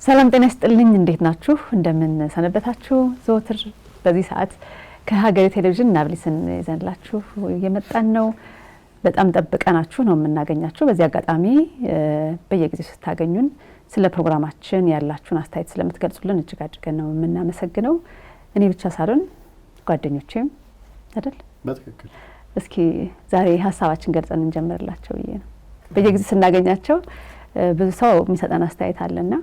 ሰላም ጤና ይስጥልኝ እንዴት ናችሁ እንደምን ሰነበታችሁ ዘወትር በዚህ ሰዓት ከሀገሬ ቴሌቪዥን ናብሊስን ይዘንላችሁ የመጣን ነው በጣም ጠብቀናችሁ ነው የምናገኛችሁ በዚህ አጋጣሚ በየጊዜው ስታገኙን ስለ ፕሮግራማችን ያላችሁን አስተያየት ስለምትገልጹልን እጅግ አድርገን ነው የምናመሰግነው እኔ ብቻ ሳልሆን ጓደኞቼም አይደል በትክክል እስኪ ዛሬ ሐሳባችን ገልጸን እንጀምርላችሁ ይሄ ነው በየጊዜው ስናገኛቸው ብዙ ሰው የሚሰጠን አስተያየት አለና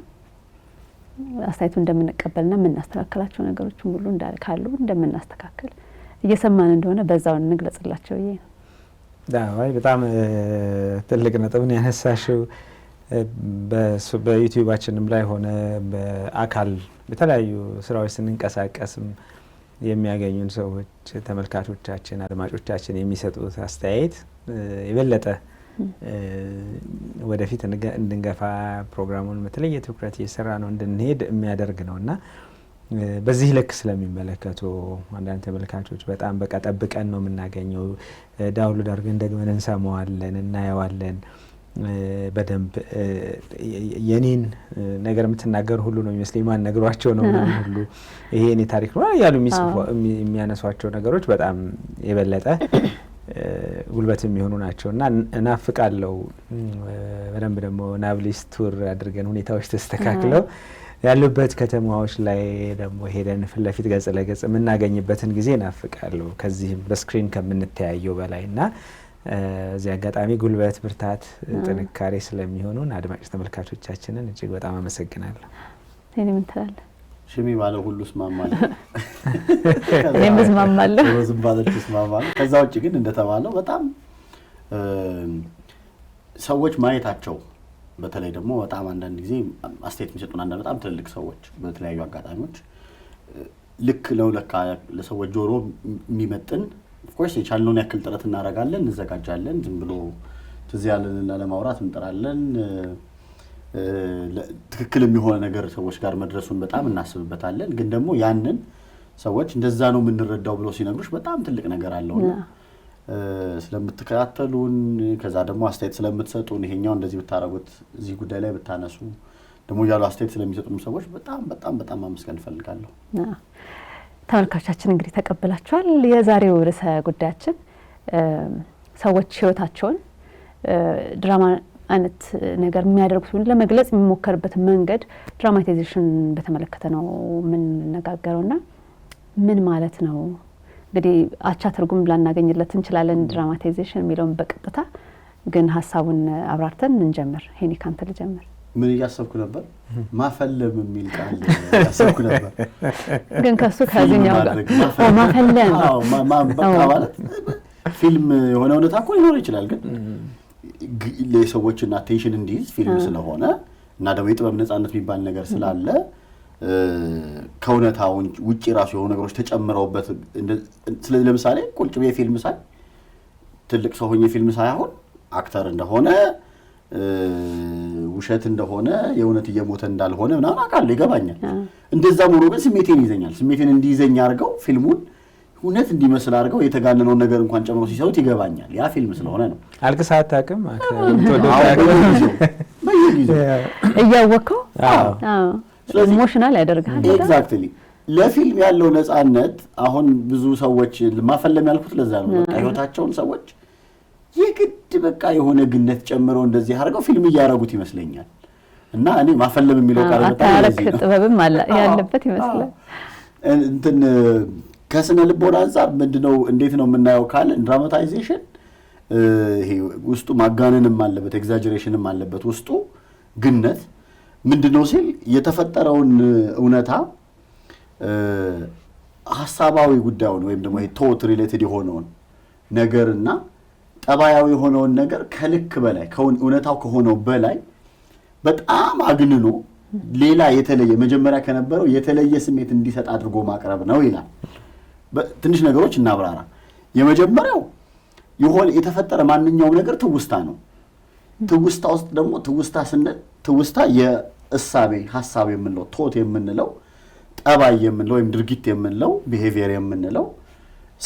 አስተያየቱ እንደምንቀበልና ምናስተካክላቸው ነገሮች ሁሉ እንዳልካሉ እንደምናስተካክል እየሰማን እንደሆነ በዛው እንግለጽላችሁ ይሄ ዳዋይ በጣም ትልቅ ነጥብ ነው ያነሳሽው በዩቲዩባችንም ላይ ሆነ በአካል በተለያዩ ስራዎች ስንንቀሳቀስም የሚያገኙን ሰዎች ተመልካቾቻችን አድማጮቻችን የሚሰጡት አስተያየት የበለጠ ወደፊት እንድንገፋ ፕሮግራሙን በተለየ ትኩረት እየሰራ ነው እንድንሄድ የሚያደርግ ነውና በዚህ ልክ ስለሚመለከቱ አንዳንድ ተመልካቾች በጣም በቃ ጠብቀን ነው የምናገኘው ዳውንሎድ አድርገን ደግመን እንሰማዋለን እናየዋለን በደንብ የኔን ነገር የምትናገር ሁሉ ነው የሚመስለኝ ማን ነግሯቸው ነው ሁሉ ይሄ እኔ ታሪክ ነው ያሉ የሚያነሷቸው ነገሮች በጣም የበለጠ ጉልበት የሚሆኑ ናቸውና እናፍቃለው በደንብ ደግሞ ናብሊስ ቱር አድርገን ሁኔታዎች ተስተካክለው ያሉበት ከተማዎች ላይ ደግሞ ሄደን ፍለፊት ገጽ ለገጽ የምናገኝበትን ጊዜ እናፍቃለው ከዚህም በስክሪን ከምንተያየው በላይና እዚህ አጋጣሚ ጉልበት ብርታት ጥንካሬ ስለሚሆኑን አድማጭ ተመልካቾቻችንን እጅግ በጣም አመሰግናለሁ እኔ ምን ትላለህ ሽሚ ባለ ሁሉ ስማማለ እኔም ስማማለሁ ወዝም ባለ ስማማለ ከዛ ውጪ ግን እንደተባለው በጣም ሰዎች ማየታቸው በተለይ ደግሞ በጣም አንዳንድ ጊዜ አስተያየት የሚሰጡን አንዳንድ በጣም ትልልቅ ሰዎች በተለያዩ አጋጣሚዎች ልክ ለውለካ ለሰዎች ጆሮ የሚመጥን of course የቻልነውን ያክል ጥረት እናደርጋለን እንዘጋጃለን ዝም ብሎ ትዝ ያለንና ለማውራት እንጥራለን ትክክል የሚሆነ ነገር ሰዎች ጋር መድረሱን በጣም እናስብበታለን ግን ደግሞ ያንን ሰዎች እንደዛ ነው የምንረዳው ብሎ ሲነግሩሽ በጣም ትልቅ ነገር አለውና ስለምትከታተሉን ከዛ ደግሞ አስተያየት ስለምትሰጡን ይሄኛው እንደዚህ ብታረጉት እዚህ ጉዳይ ላይ ብታነሱ ደግሞ ያሉ አስተያየት ስለሚሰጡን ሰዎች በጣም ማመስገን ፈልጋለሁ ተመልካቾቻችን እንግዲህ ተቀበላችኋል የዛሬው ርዕሰ ጉዳያችን ሰዎች ህይወታቸውን ድራማ አይነት ነገር የሚያደርጉት ለመግለጽ የሚሞከርበት መንገድ ድራማታይዜሽን በተመለከተ ነው ምን ነጋገረውና ምን ማለት ነው እንግዲህ አቻ ትርጉም ላናገኝለት እንችላለን ድራማታይዜሽን የሚለውን በቀጥታ ግን ሐሳቡን አብራርተን እንጀምር ሄኒ ካንተ ልጀምር ምን ያሰብኩ ነበር ማፈለም የሚል ቃል ያሰብኩ ነበር ግን ከሱ ከዚህኛው ጋር ማፈለም በቃ ማለት ፊልም የሆነ እውነታ እኮ ሊኖር ይችላል ግን ለሰዎችና አቴንሽን እንዲይዝ ፊልም ስለሆነ እና ደግሞ የጥበብ ነፃነት የሚባል ነገር ስላለ ከእውነታው ውጪ ራሱ የሆኑ ነገሮች ተጨምረውበት ስለዚህ ለምሳሌ ቁልጭ በፊልም ሳይ ትልቅ ሰው ሆኜ ፊልም ሳይሆን አክተር እንደሆነ ውሸት እንደሆነ የእውነት እየሞተ እንዳልሆነ ምናምን አውቃለሁ ይገባኛል እንደዛ ሞሮ ግን ስሜቴን ይዘኛል ስሜቴን እንዲይዘኝ አድርገው ፊልሙን እውነት እንዲመስል አድርገው የተጋነነውን ነገር እንኳን ጨምሮ ሲሰሩት ይገባኛል ያ ፊልም ስለሆነ ነው አልቅሰህ አታውቅም እያወቀው ኢሞሽናል ያደርጋል ኤግዛክትሊ ለፊልም ያለው ነፃነት አሁን ብዙ ሰዎች ማፈለም ያልኩት ለዛ ነው በቃ ህይወታቸውን ሰዎች የግድ በቃ የሆነ ግነት ጨምረው እንደዚህ አድርገው ፊልም እያደረጉት ይመስለኛል እና እኔ ማፈለም የሚለው ቃል በጣም ለዚህ ነው ጥበብም አለ ያለበት ይመስላል እንትን ከስነ ልቦና አንፃር ምንድነው እንዴት ነው የምናየው ካለ ድራማታይዜሽን ይሄ ውስጡ ማጋነንም አለበት ኤግዛጀሬሽንም አለበት ውስጡ ግነት ምንድነው ሲል የተፈጠረውን እውነታ ሐሳባዊ ጉዳዩን ወይም ደግሞ ቶት ሪሌትድ የሆነውን ነገርና ጠባያዊ የሆነውን ነገር ከልክ በላይ እውነታው ከሆነው በላይ በጣም አግንኖ ሌላ የተለየ መጀመሪያ ከነበረው የተለየ ስሜት እንዲሰጥ አድርጎ ማቅረብ ነው ይላል ትንሽ ነገሮች እናብራራ የመጀመሪያው የሆነ የተፈጠረ ማንኛውም ነገር ትውስታ ነው ትውስታ ውስጥ ደግሞ ትውስታ ስንል ትውስታ የእሳቤ ሐሳብ የምንለው ቶት የምንለው ጠባይ የምንለው ወይም ድርጊት የምንለው ቢሄቪየር የምንለው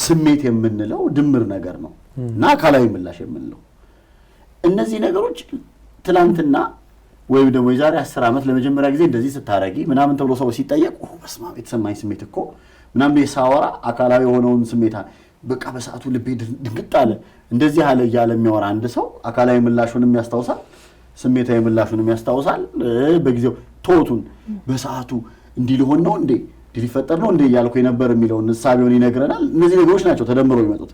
ስሜት የምንለው ድምር ነገር ነው እና አካላዊ ምላሽ የምንለው እነዚህ ነገሮች ትላንትና ወይም ደግሞ የዛሬ 10 ዓመት ለመጀመሪያ ጊዜ እንደዚህ ስታረጊ ምናምን ተብሎ ሰው ሲጠየቅ በስመ አብ የተሰማኝ ስሜት እኮ ምናምን የሳወራ አካላዊ የሆነውን ስሜት በቃ በሰዓቱ ልቤ ድንግጥ አለ እንደዚህ አለ እያለ የሚያወራ አንድ ሰው አካላዊ ምላሹንም ያስታውሳል፣ ስሜታዊ ምላሹንም ያስታውሳል። በጊዜው ቶቱን በሰዓቱ እንዲህ ሊሆን ነው እንዴ ሊፈጠር ነው እንዴ እያልኩ የነበር የሚለውን እሳቤውን ይነግረናል። እነዚህ ነገሮች ናቸው ተደምረው የሚመጡት።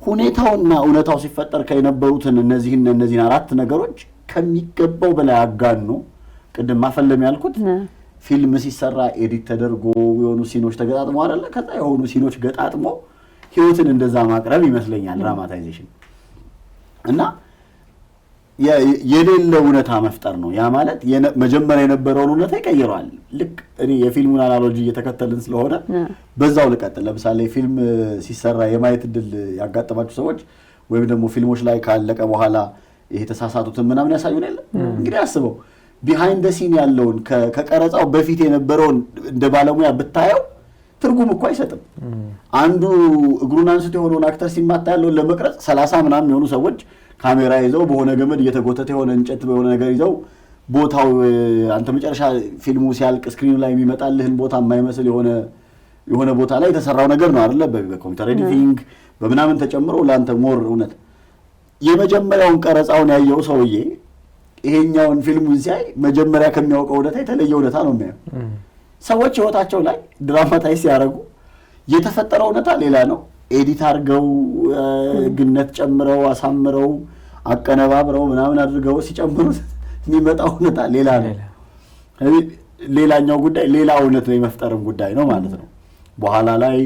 ሁኔታውና እውነታው ሲፈጠር ከነበሩትን እነዚህን 4 ነገሮች ከሚገባው በላይ አጋኖ ቅድም ማፈለም ያልኩት ፊልም ሲሰራ ኤዲት ተደርጎ የሆኑ ሲኖች ተገጣጥሞ አይደለ ከዛ የሆኑ ሲኖች ገጣጥሞ ህይወትን እንደዛ ማቅረብ ይመስለኛል ድራማታይዜሽን እና የሌለ እውነታ መፍጠር ነው። ያ ማለት መጀመሪያ የነበረውን እውነታ ይቀይረዋል። ልክ እኔ የፊልሙን አናሎጂ እየተከተልን ስለሆነ በዛው ልቀጥል። ለምሳሌ ፊልም ሲሰራ የማየት እድል ያጋጠማችሁ ሰዎች ወይም ደግሞ ፊልሞች ላይ ካለቀ በኋላ ይሄ ተሳሳቱትን ምናምን ያሳዩን የለ እንግዲህ አስበው ቢሃይንድ ዘ ሲን ያለውን ከቀረጻው በፊት የነበረውን እንደ ባለሙያ ብታየው ትርጉም እኮ አይሰጥም። አንዱ እግሩን አንስቶ የሆነውን አክተር ሲማታ ያለውን ለመቅረጽ 30 ምናምን የሆኑ ሰዎች ካሜራ ይዘው በሆነ ገመድ እየተጎተተ የሆነ እንጨት በሆነ ነገር ይዘው ቦታው አንተ መጨረሻ ፊልሙ ሲያልቅ ስክሪኑ ላይ የሚመጣልህን ቦታ የማይመስል የሆነ ቦታ ላይ የተሰራው ነገር ነው አይደለ? በኮምፒውተር ኤዲቲንግ በምናምን ተጨምሮ ለአንተ ሞር እውነት የመጀመሪያውን ቀረጻውን ያየው ሰውዬ ይሄኛውን ፊልሙን ሲያይ መጀመሪያ ከሚያውቀው እውነታ የተለየ እውነታ ነው የሚያየው። ሰዎች ህይወታቸው ላይ ድራማታይዝ ሲያደርጉ የተፈጠረው እውነታ ሌላ ነው። ኤዲት አድርገው ግነት ጨምረው አሳምረው አቀነባብረው ምናምን አድርገው ሲጨምሩት የሚመጣው እውነታ ሌላ ነው። ሌላኛው ጉዳይ ሌላ እውነት ነው የመፍጠርም ጉዳይ ነው ማለት ነው። በኋላ ላይ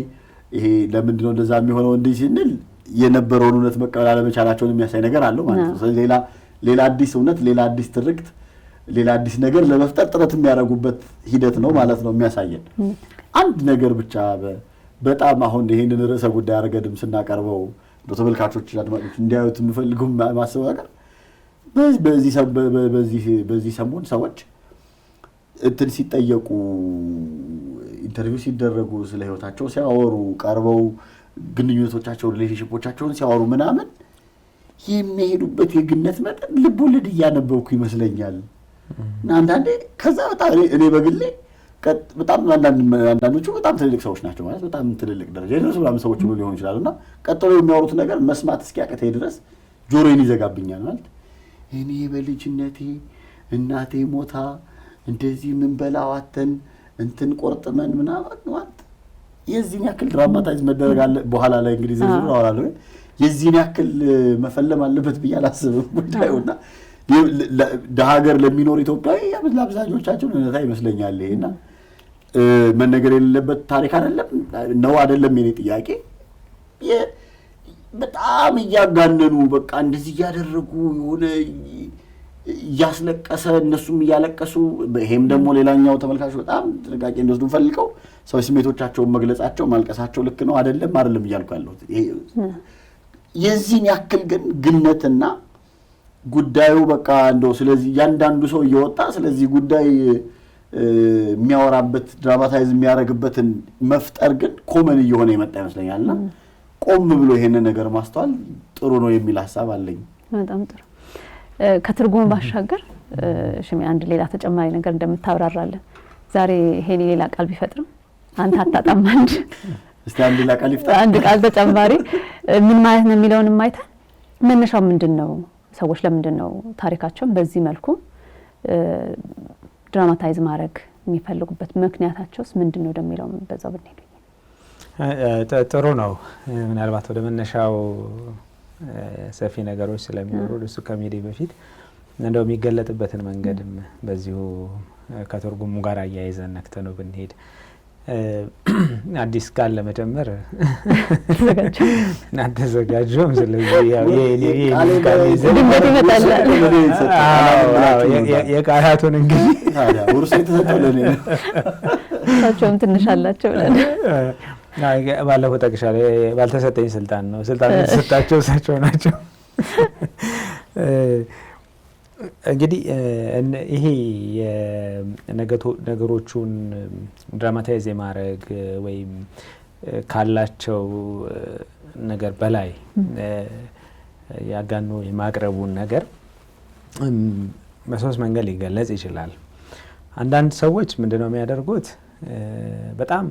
ይሄ ለምንድነው እንደዛ የሚሆነው እንዲህ ሲንል የነበረውን እውነት መቀበል አለመቻላቸውን የሚያሳይ ነገር አለው ማለት ነው። ስለዚህ ሌላ አዲስ እውነት፣ ሌላ አዲስ ትርክት፣ ሌላ አዲስ ነገር ለመፍጠር ጥረት የሚያደርጉበት ሂደት ነው ማለት ነው የሚያሳየን። አንድ ነገር ብቻ በጣም አሁን ይሄንን ርዕሰ ጉዳይ አረገድም ስናቀርበው ተመልካቾች አድማጮች እንዲያዩት የምፈልገው ማስበው ነገር በዚህ ሰሞን ሰዎች እንትን ሲጠየቁ ኢንተርቪው ሲደረጉ ስለ ህይወታቸው ሲያወሩ ቀርበው ግንኙነቶቻቸው ሪሌሽንሺፖቻቸውን ሲያወሩ ምናምን የሚሄዱበት የግነት መጠን ልቦለድ እያነበብኩ ይመስለኛል። እና አንዳንዴ ከዛ በጣም እኔ በግሌ በጣም አንዳንዶቹ በጣም ትልልቅ ሰዎች ናቸው ማለት በጣም ትልልቅ ደረጃ የደረሱ ምናምን ሰዎች ሁሉ ሊሆኑ ይችላሉ። እና ቀጥሎ የሚያወሩት ነገር መስማት እስኪያቅተኝ ድረስ ጆሮዬን ይዘጋብኛል ማለት እኔ በልጅነቴ እናቴ ሞታ እንደዚህ ምን በላዋተን እንትን ቆርጥመን ምናምን ማለት የዚህን ያክል ድራማታይዝ መደረግ አለ። በኋላ ላይ እንግዲህ ዝርዝር አወራለሁ። የዚህን ያክል መፈለም አለበት ብዬ አላስብም ጉዳዩና ለሀገር ለሚኖር ኢትዮጵያዊ ለአብዛኞቻችን እውነታ ይመስለኛል። ይሄና መነገር የሌለበት ታሪክ አይደለም የኔ ጥያቄ። በጣም እያጋነኑ በቃ እንደዚህ እያደረጉ የሆነ እያስለቀሰ እነሱም እያለቀሱ ይሄም ደግሞ ሌላኛው ተመልካቾች በጣም ጥንቃቄ እንዲወስዱ ፈልገው ሰዎች ስሜቶቻቸውን መግለጻቸው ማልቀሳቸው ልክ ነው አይደለም እያልኩ ያለሁት የዚህን ያክል ግን ግነትና ጉዳዩ በቃ እንደው ስለዚህ ያንዳንዱ ሰው እየወጣ ስለዚህ ጉዳይ የሚያወራበት ድራማታይዝ የሚያደርግበትን መፍጠር ግን ኮመን እየሆነ የመጣ ይመስለኛልና ቆም ብሎ ይሄንን ነገር ማስተዋል ጥሩ ነው የሚል ሐሳብ አለኝ። በጣም ጥሩ። ከትርጉሙ ባሻገር ሽሜ አንድ ሌላ ተጨማሪ ነገር እንደምታብራራለን ዛሬ ይሄን ሌላ ቃል ቢፈጥርም አንተ አታጣም እስቲ አንድ ሌላ ቃል ይፈጥር አንድ ቃል ተጨማሪ ምን ማለት ነው የሚለውን ማይታል መነሻው ምንድነው? ሰዎች ለምንድነው ታሪካቸውን በዚህ መልኩ ድራማታይዝ ማድረግ የሚፈልጉበት ምክንያታቸውስ ምንድነው እንደሚለው በዛው ብንሄድ ጥሩ ነው። ምናልባት ወደ መነሻው ሰፊ ነገሮች ስለሚኖሩ እሱ ከመሄዴ በፊት እንደው የሚገለጥበትን መንገድም በዚሁ ከትርጉሙ ጋር አያይዘን ነክተነው ብንሄድ አዲስ ቃል ለመጨመር እናንተ ዘጋጁም ስለዚህ የቃላቱን እንግዲህ ውርስ የተሰጠለን እሳቸውም ትንሽ አላቸው ባለፈው ጠቅሻለሁ። ባልተሰጠኝ ስልጣን ነው ስልጣን የተሰጣቸው እሳቸው ናቸው። እንግዲህ ይሄ ነገሮቹን ድራማታይዝ የማድረግ ወይም ካላቸው ነገር በላይ ያጋኖ የማቅረቡን ነገር በሶስት መንገድ ሊገለጽ ይችላል። አንዳንድ ሰዎች ምንድነው የሚያደርጉት? በጣም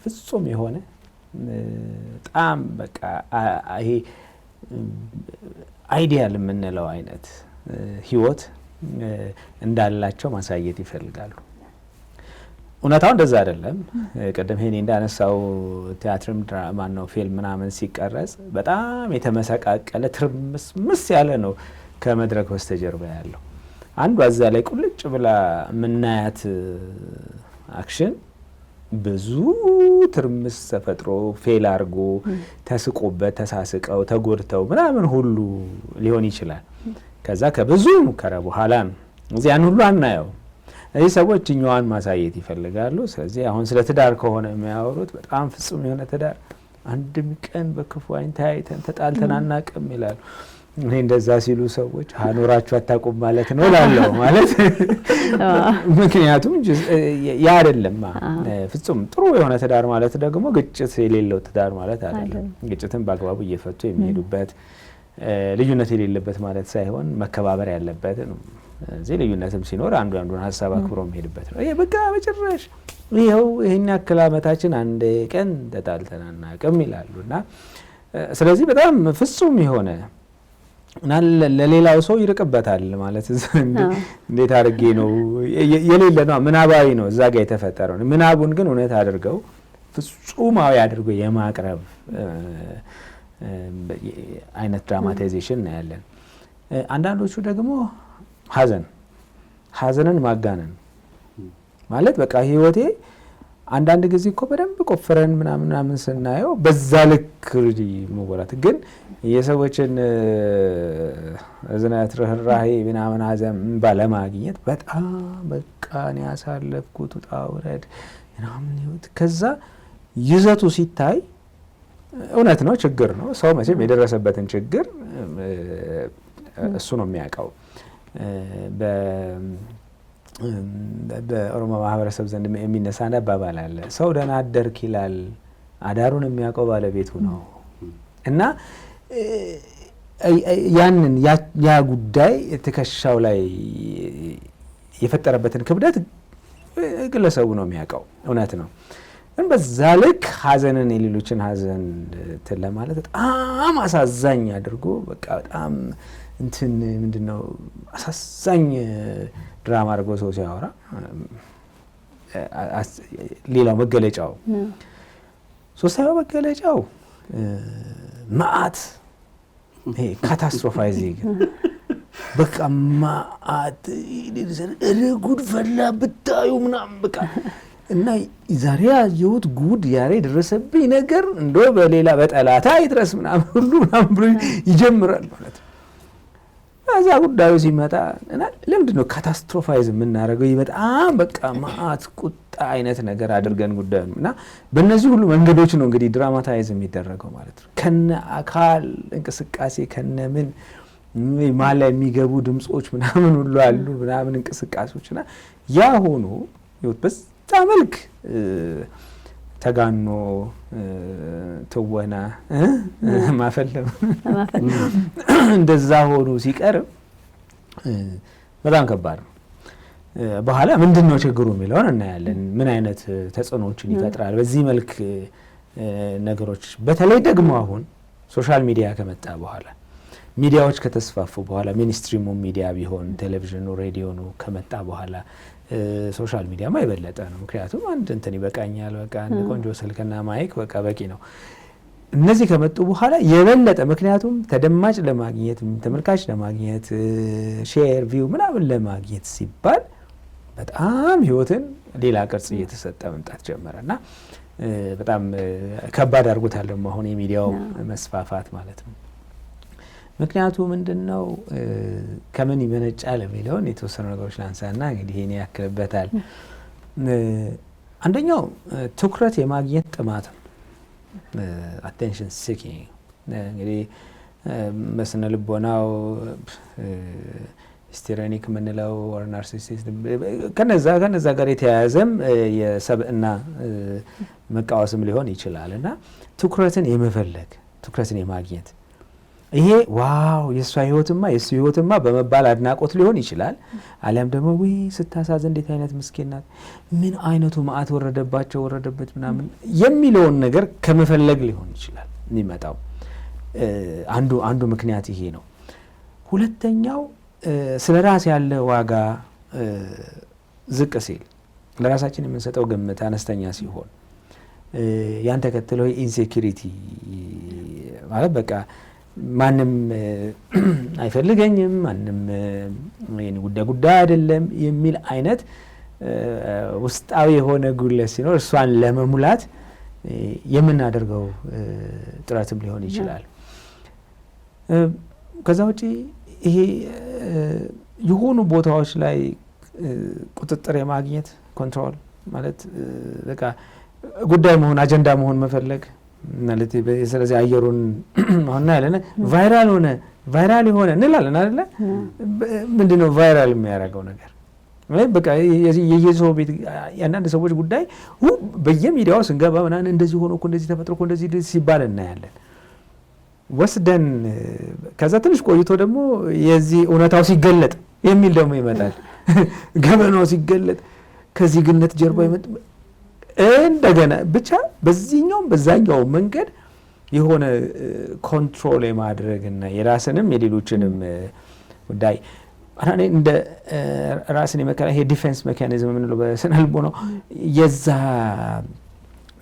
ፍጹም የሆነ በጣም በቃ ይሄ አይዲያል የምንለው አይነት ህይወት እንዳላቸው ማሳየት ይፈልጋሉ። እውነታው እንደዛ አይደለም። ቀደም ሄኔ እንዳነሳው ቲያትርም ድራማ ነው ፊልም ምናምን ሲቀረጽ በጣም የተመሰቃቀለ ትርምስምስ ያለ ነው ከመድረክ በስተጀርባ ያለው። አንዱ እዛ ላይ ቁልጭ ብላ የምናያት አክሽን ብዙ ትርምስ ተፈጥሮ ፌል አድርጎ ተስቆበት ተሳስቀው ተጎድተው ምናምን ሁሉ ሊሆን ይችላል። ከዛ ከብዙ ሙከራ በኋላ ነው እዚህ ያን ሁሉ አናየው። እዚህ ሰዎች እኛዋን ማሳየት ይፈልጋሉ። ስለዚህ አሁን ስለ ትዳር ከሆነ የሚያወሩት በጣም ፍጹም የሆነ ትዳር አንድም ቀን በክፉ አይን ተያይተን ተጣልተን አናውቅም ይላሉ። እኔ እንደዛ ሲሉ ሰዎች አኖራችሁ አታውቁም ማለት ነው እላለሁ። ማለት ምክንያቱም ያ አይደለም ፍጹም ጥሩ የሆነ ትዳር ማለት ደግሞ ግጭት የሌለው ትዳር ማለት አይደለም። ግጭትን በአግባቡ እየፈቱ የሚሄዱበት ልዩነት የሌለበት ማለት ሳይሆን መከባበር ያለበት ነው። እዚህ ልዩነትም ሲኖር አንዱ አንዱን ሀሳብ አክብሮ የሚሄድበት ነው። ይሄ በቃ በጭራሽ ይኸው ይሄን ያክል ዓመታችን አንድ ቀን ተጣልተን አናውቅም ይላሉና ስለዚህ በጣም ፍጹም የሆነ እና ለሌላው ሰው ይርቅበታል ማለት እንዴት አድርጌ ነው የሌለ ነው ምናባዊ ነው እዛ ጋር የተፈጠረው። ምናቡን ግን እውነት አድርገው ፍጹማዊ አድርገው የማቅረብ አይነት ድራማታይዜሽን ነው ያለን። አንዳንዶቹ ደግሞ ሀዘንን ማጋነን ማለት በቃ ህይወቴ አንዳንድ ጊዜ እኮ በደንብ ቆፍረን ምናምን ስናየው በዛ ልክ መወራት ግን የሰዎችን እዝነት ርህራሄ ምናምን ሀዘን ባለማግኘት በጣም በቃ እኔ ያሳለፍኩት ውጣ ውረድ ምናምን ህይወት ከዛ ይዘቱ ሲታይ እውነት ነው ችግር ነው። ሰው መቼም የደረሰበትን ችግር እሱ ነው የሚያውቀው። በኦሮሞ ማህበረሰብ ዘንድ የሚነሳ አባባል አለ። ሰው ደህና አደርክ ይላል፣ አዳሩን የሚያውቀው ባለቤቱ ነው። እና ያንን ያ ጉዳይ ትከሻው ላይ የፈጠረበትን ክብደት ግለሰቡ ነው የሚያውቀው። እውነት ነው። ግን በዛ ልክ ሀዘንን የሌሎችን ሀዘን ለማለት በጣም አሳዛኝ አድርጎ በቃ በጣም እንትን ምንድነው አሳዛኝ ድራማ አድርጎ ሰው ሲያወራ ሌላው መገለጫው ሶስተኛው መገለጫው ማአት ይሄ ካታስትሮፋይዚንግ በቃ ማአት ጉድ ፈላ ብታዩ ምናምን በቃ እና ዛሬ ያየሁት ጉድ ያሬ ደረሰብኝ ነገር እንደው በሌላ በጠላታ ይድረስ ምናምን ሁሉ ምናምን ብሎ ይጀምራል ማለት ነው። እዛ ጉዳዩ ሲመጣ እና ለምንድነው ካታስትሮፋይዝ የምናደርገው? በጣም በቃ ማአት ቁጣ አይነት ነገር አድርገን ጉዳዩ እና በእነዚህ ሁሉ መንገዶች ነው እንግዲህ ድራማታይዝ የሚደረገው ማለት ነው። ከነ አካል እንቅስቃሴ ከነ ምን ማላ የሚገቡ ድምጾች ምናምን ሁሉ አሉ ምናምን እንቅስቃሴዎችና ያ ሆኖ ይወጥበስ ታመልክ ተጋኖ ተወና ማፈለም እንደዛ ሆኖ ሲቀርብ በጣም ከባድ ነው። በኋላ ምንድነው ችግሩ የሚለውን እናያለን። ምን አይነት ተጽዕኖዎችን ይፈጥራል በዚህ መልክ ነገሮች። በተለይ ደግሞ አሁን ሶሻል ሚዲያ ከመጣ በኋላ ሚዲያዎች ከተስፋፉ በኋላ ሚኒስትሪሙ ሚዲያ ቢሆን ቴሌቪዥኑ ሬዲዮኑ ከመጣ በኋላ ሶሻል ሚዲያ የበለጠ ነው። ምክንያቱም አንድ እንትን ይበቃኛል በቃ አንድ ቆንጆ ስልክና ማይክ በቃ በቂ ነው። እነዚህ ከመጡ በኋላ የበለጠ ምክንያቱም ተደማጭ ለማግኘት ተመልካች ለማግኘት ሼር ቪው ምናምን ለማግኘት ሲባል በጣም ህይወትን ሌላ ቅርጽ እየተሰጠ መምጣት ጀመረና በጣም ከባድ አድርጎታል ደግሞ አሁን የሚዲያው መስፋፋት ማለት ነው። ምክንያቱ ምንድነው ከምን ይመነጫል የሚለውን የተወሰኑ ነገሮች ላንሳና እንግዲህ እኔ ያክልበታል። አንደኛው ትኩረት የማግኘት ጥማት ነው። አቴንሽን ሲኪንግ እንግዲህ በስነ ልቦናው ስቲሬኒክ የምንለው ኦር ናርሲሲዝም ከነዛ ጋር የተያያዘም የሰብእና መቃወስም ሊሆን ይችላል እና ትኩረትን የመፈለግ ትኩረትን የማግኘት ይሄ ዋው የእሱ ህይወትማ በመባል አድናቆት ሊሆን ይችላል። አሊያም ደግሞ ወይ ስታሳዝን እንዴት አይነት ምስኪን ናት፣ ምን አይነቱ መዓት ወረደበት ምናምን የሚለውን ነገር ከመፈለግ ሊሆን ይችላል የሚመጣው። አንዱ ምክንያት ይሄ ነው። ሁለተኛው ስለ ራስ ያለ ዋጋ ዝቅ ሲል፣ ለራሳችን የምንሰጠው ግምት አነስተኛ ሲሆን፣ ያን ተከትሎ ኢንሴኪሪቲ ማለት በቃ ማንም አይፈልገኝም፣ ማንም የኔ ጉዳይ አይደለም የሚል አይነት ውስጣዊ የሆነ ጉድለት ሲኖር እሷን ለመሙላት የምናደርገው ጥረትም ሊሆን ይችላል። ከዛ ውጪ ይሄ የሆኑ ቦታዎች ላይ ቁጥጥር የማግኘት ኮንትሮል ማለት በቃ ጉዳይ መሆን አጀንዳ መሆን መፈለግ ማለት ስለዚህ አየሩን አሁን ያለነ ቫይራል የሆነ እንላለን አይደለ? ምንድነው ቫይራል የሚያደርገው ነገር? በቃ የየሰው ቤት ያንዳንድ ሰዎች ጉዳይ በየሚዲያው ስንገባ ምናምን እንደዚህ ሆኖ እኮ እንደዚህ ተፈጥሮ እኮ እንደዚህ ሲባል እናያለን። ወስደን ከዛ ትንሽ ቆይቶ ደግሞ የዚህ እውነታው ሲገለጥ የሚል ደግሞ ይመጣል። ገበናው ሲገለጥ ከዚህ ግነት ጀርባ ይመጣ እንደገና ብቻ በዚህኛውም በዛኛው መንገድ የሆነ ኮንትሮል የማድረግና የራስንም የሌሎችንም ጉዳይ እንደ ራስን የመከላከል ይሄ ዲፌንስ ሜካኒዝም የምንለው በስነ ልቦና የዛ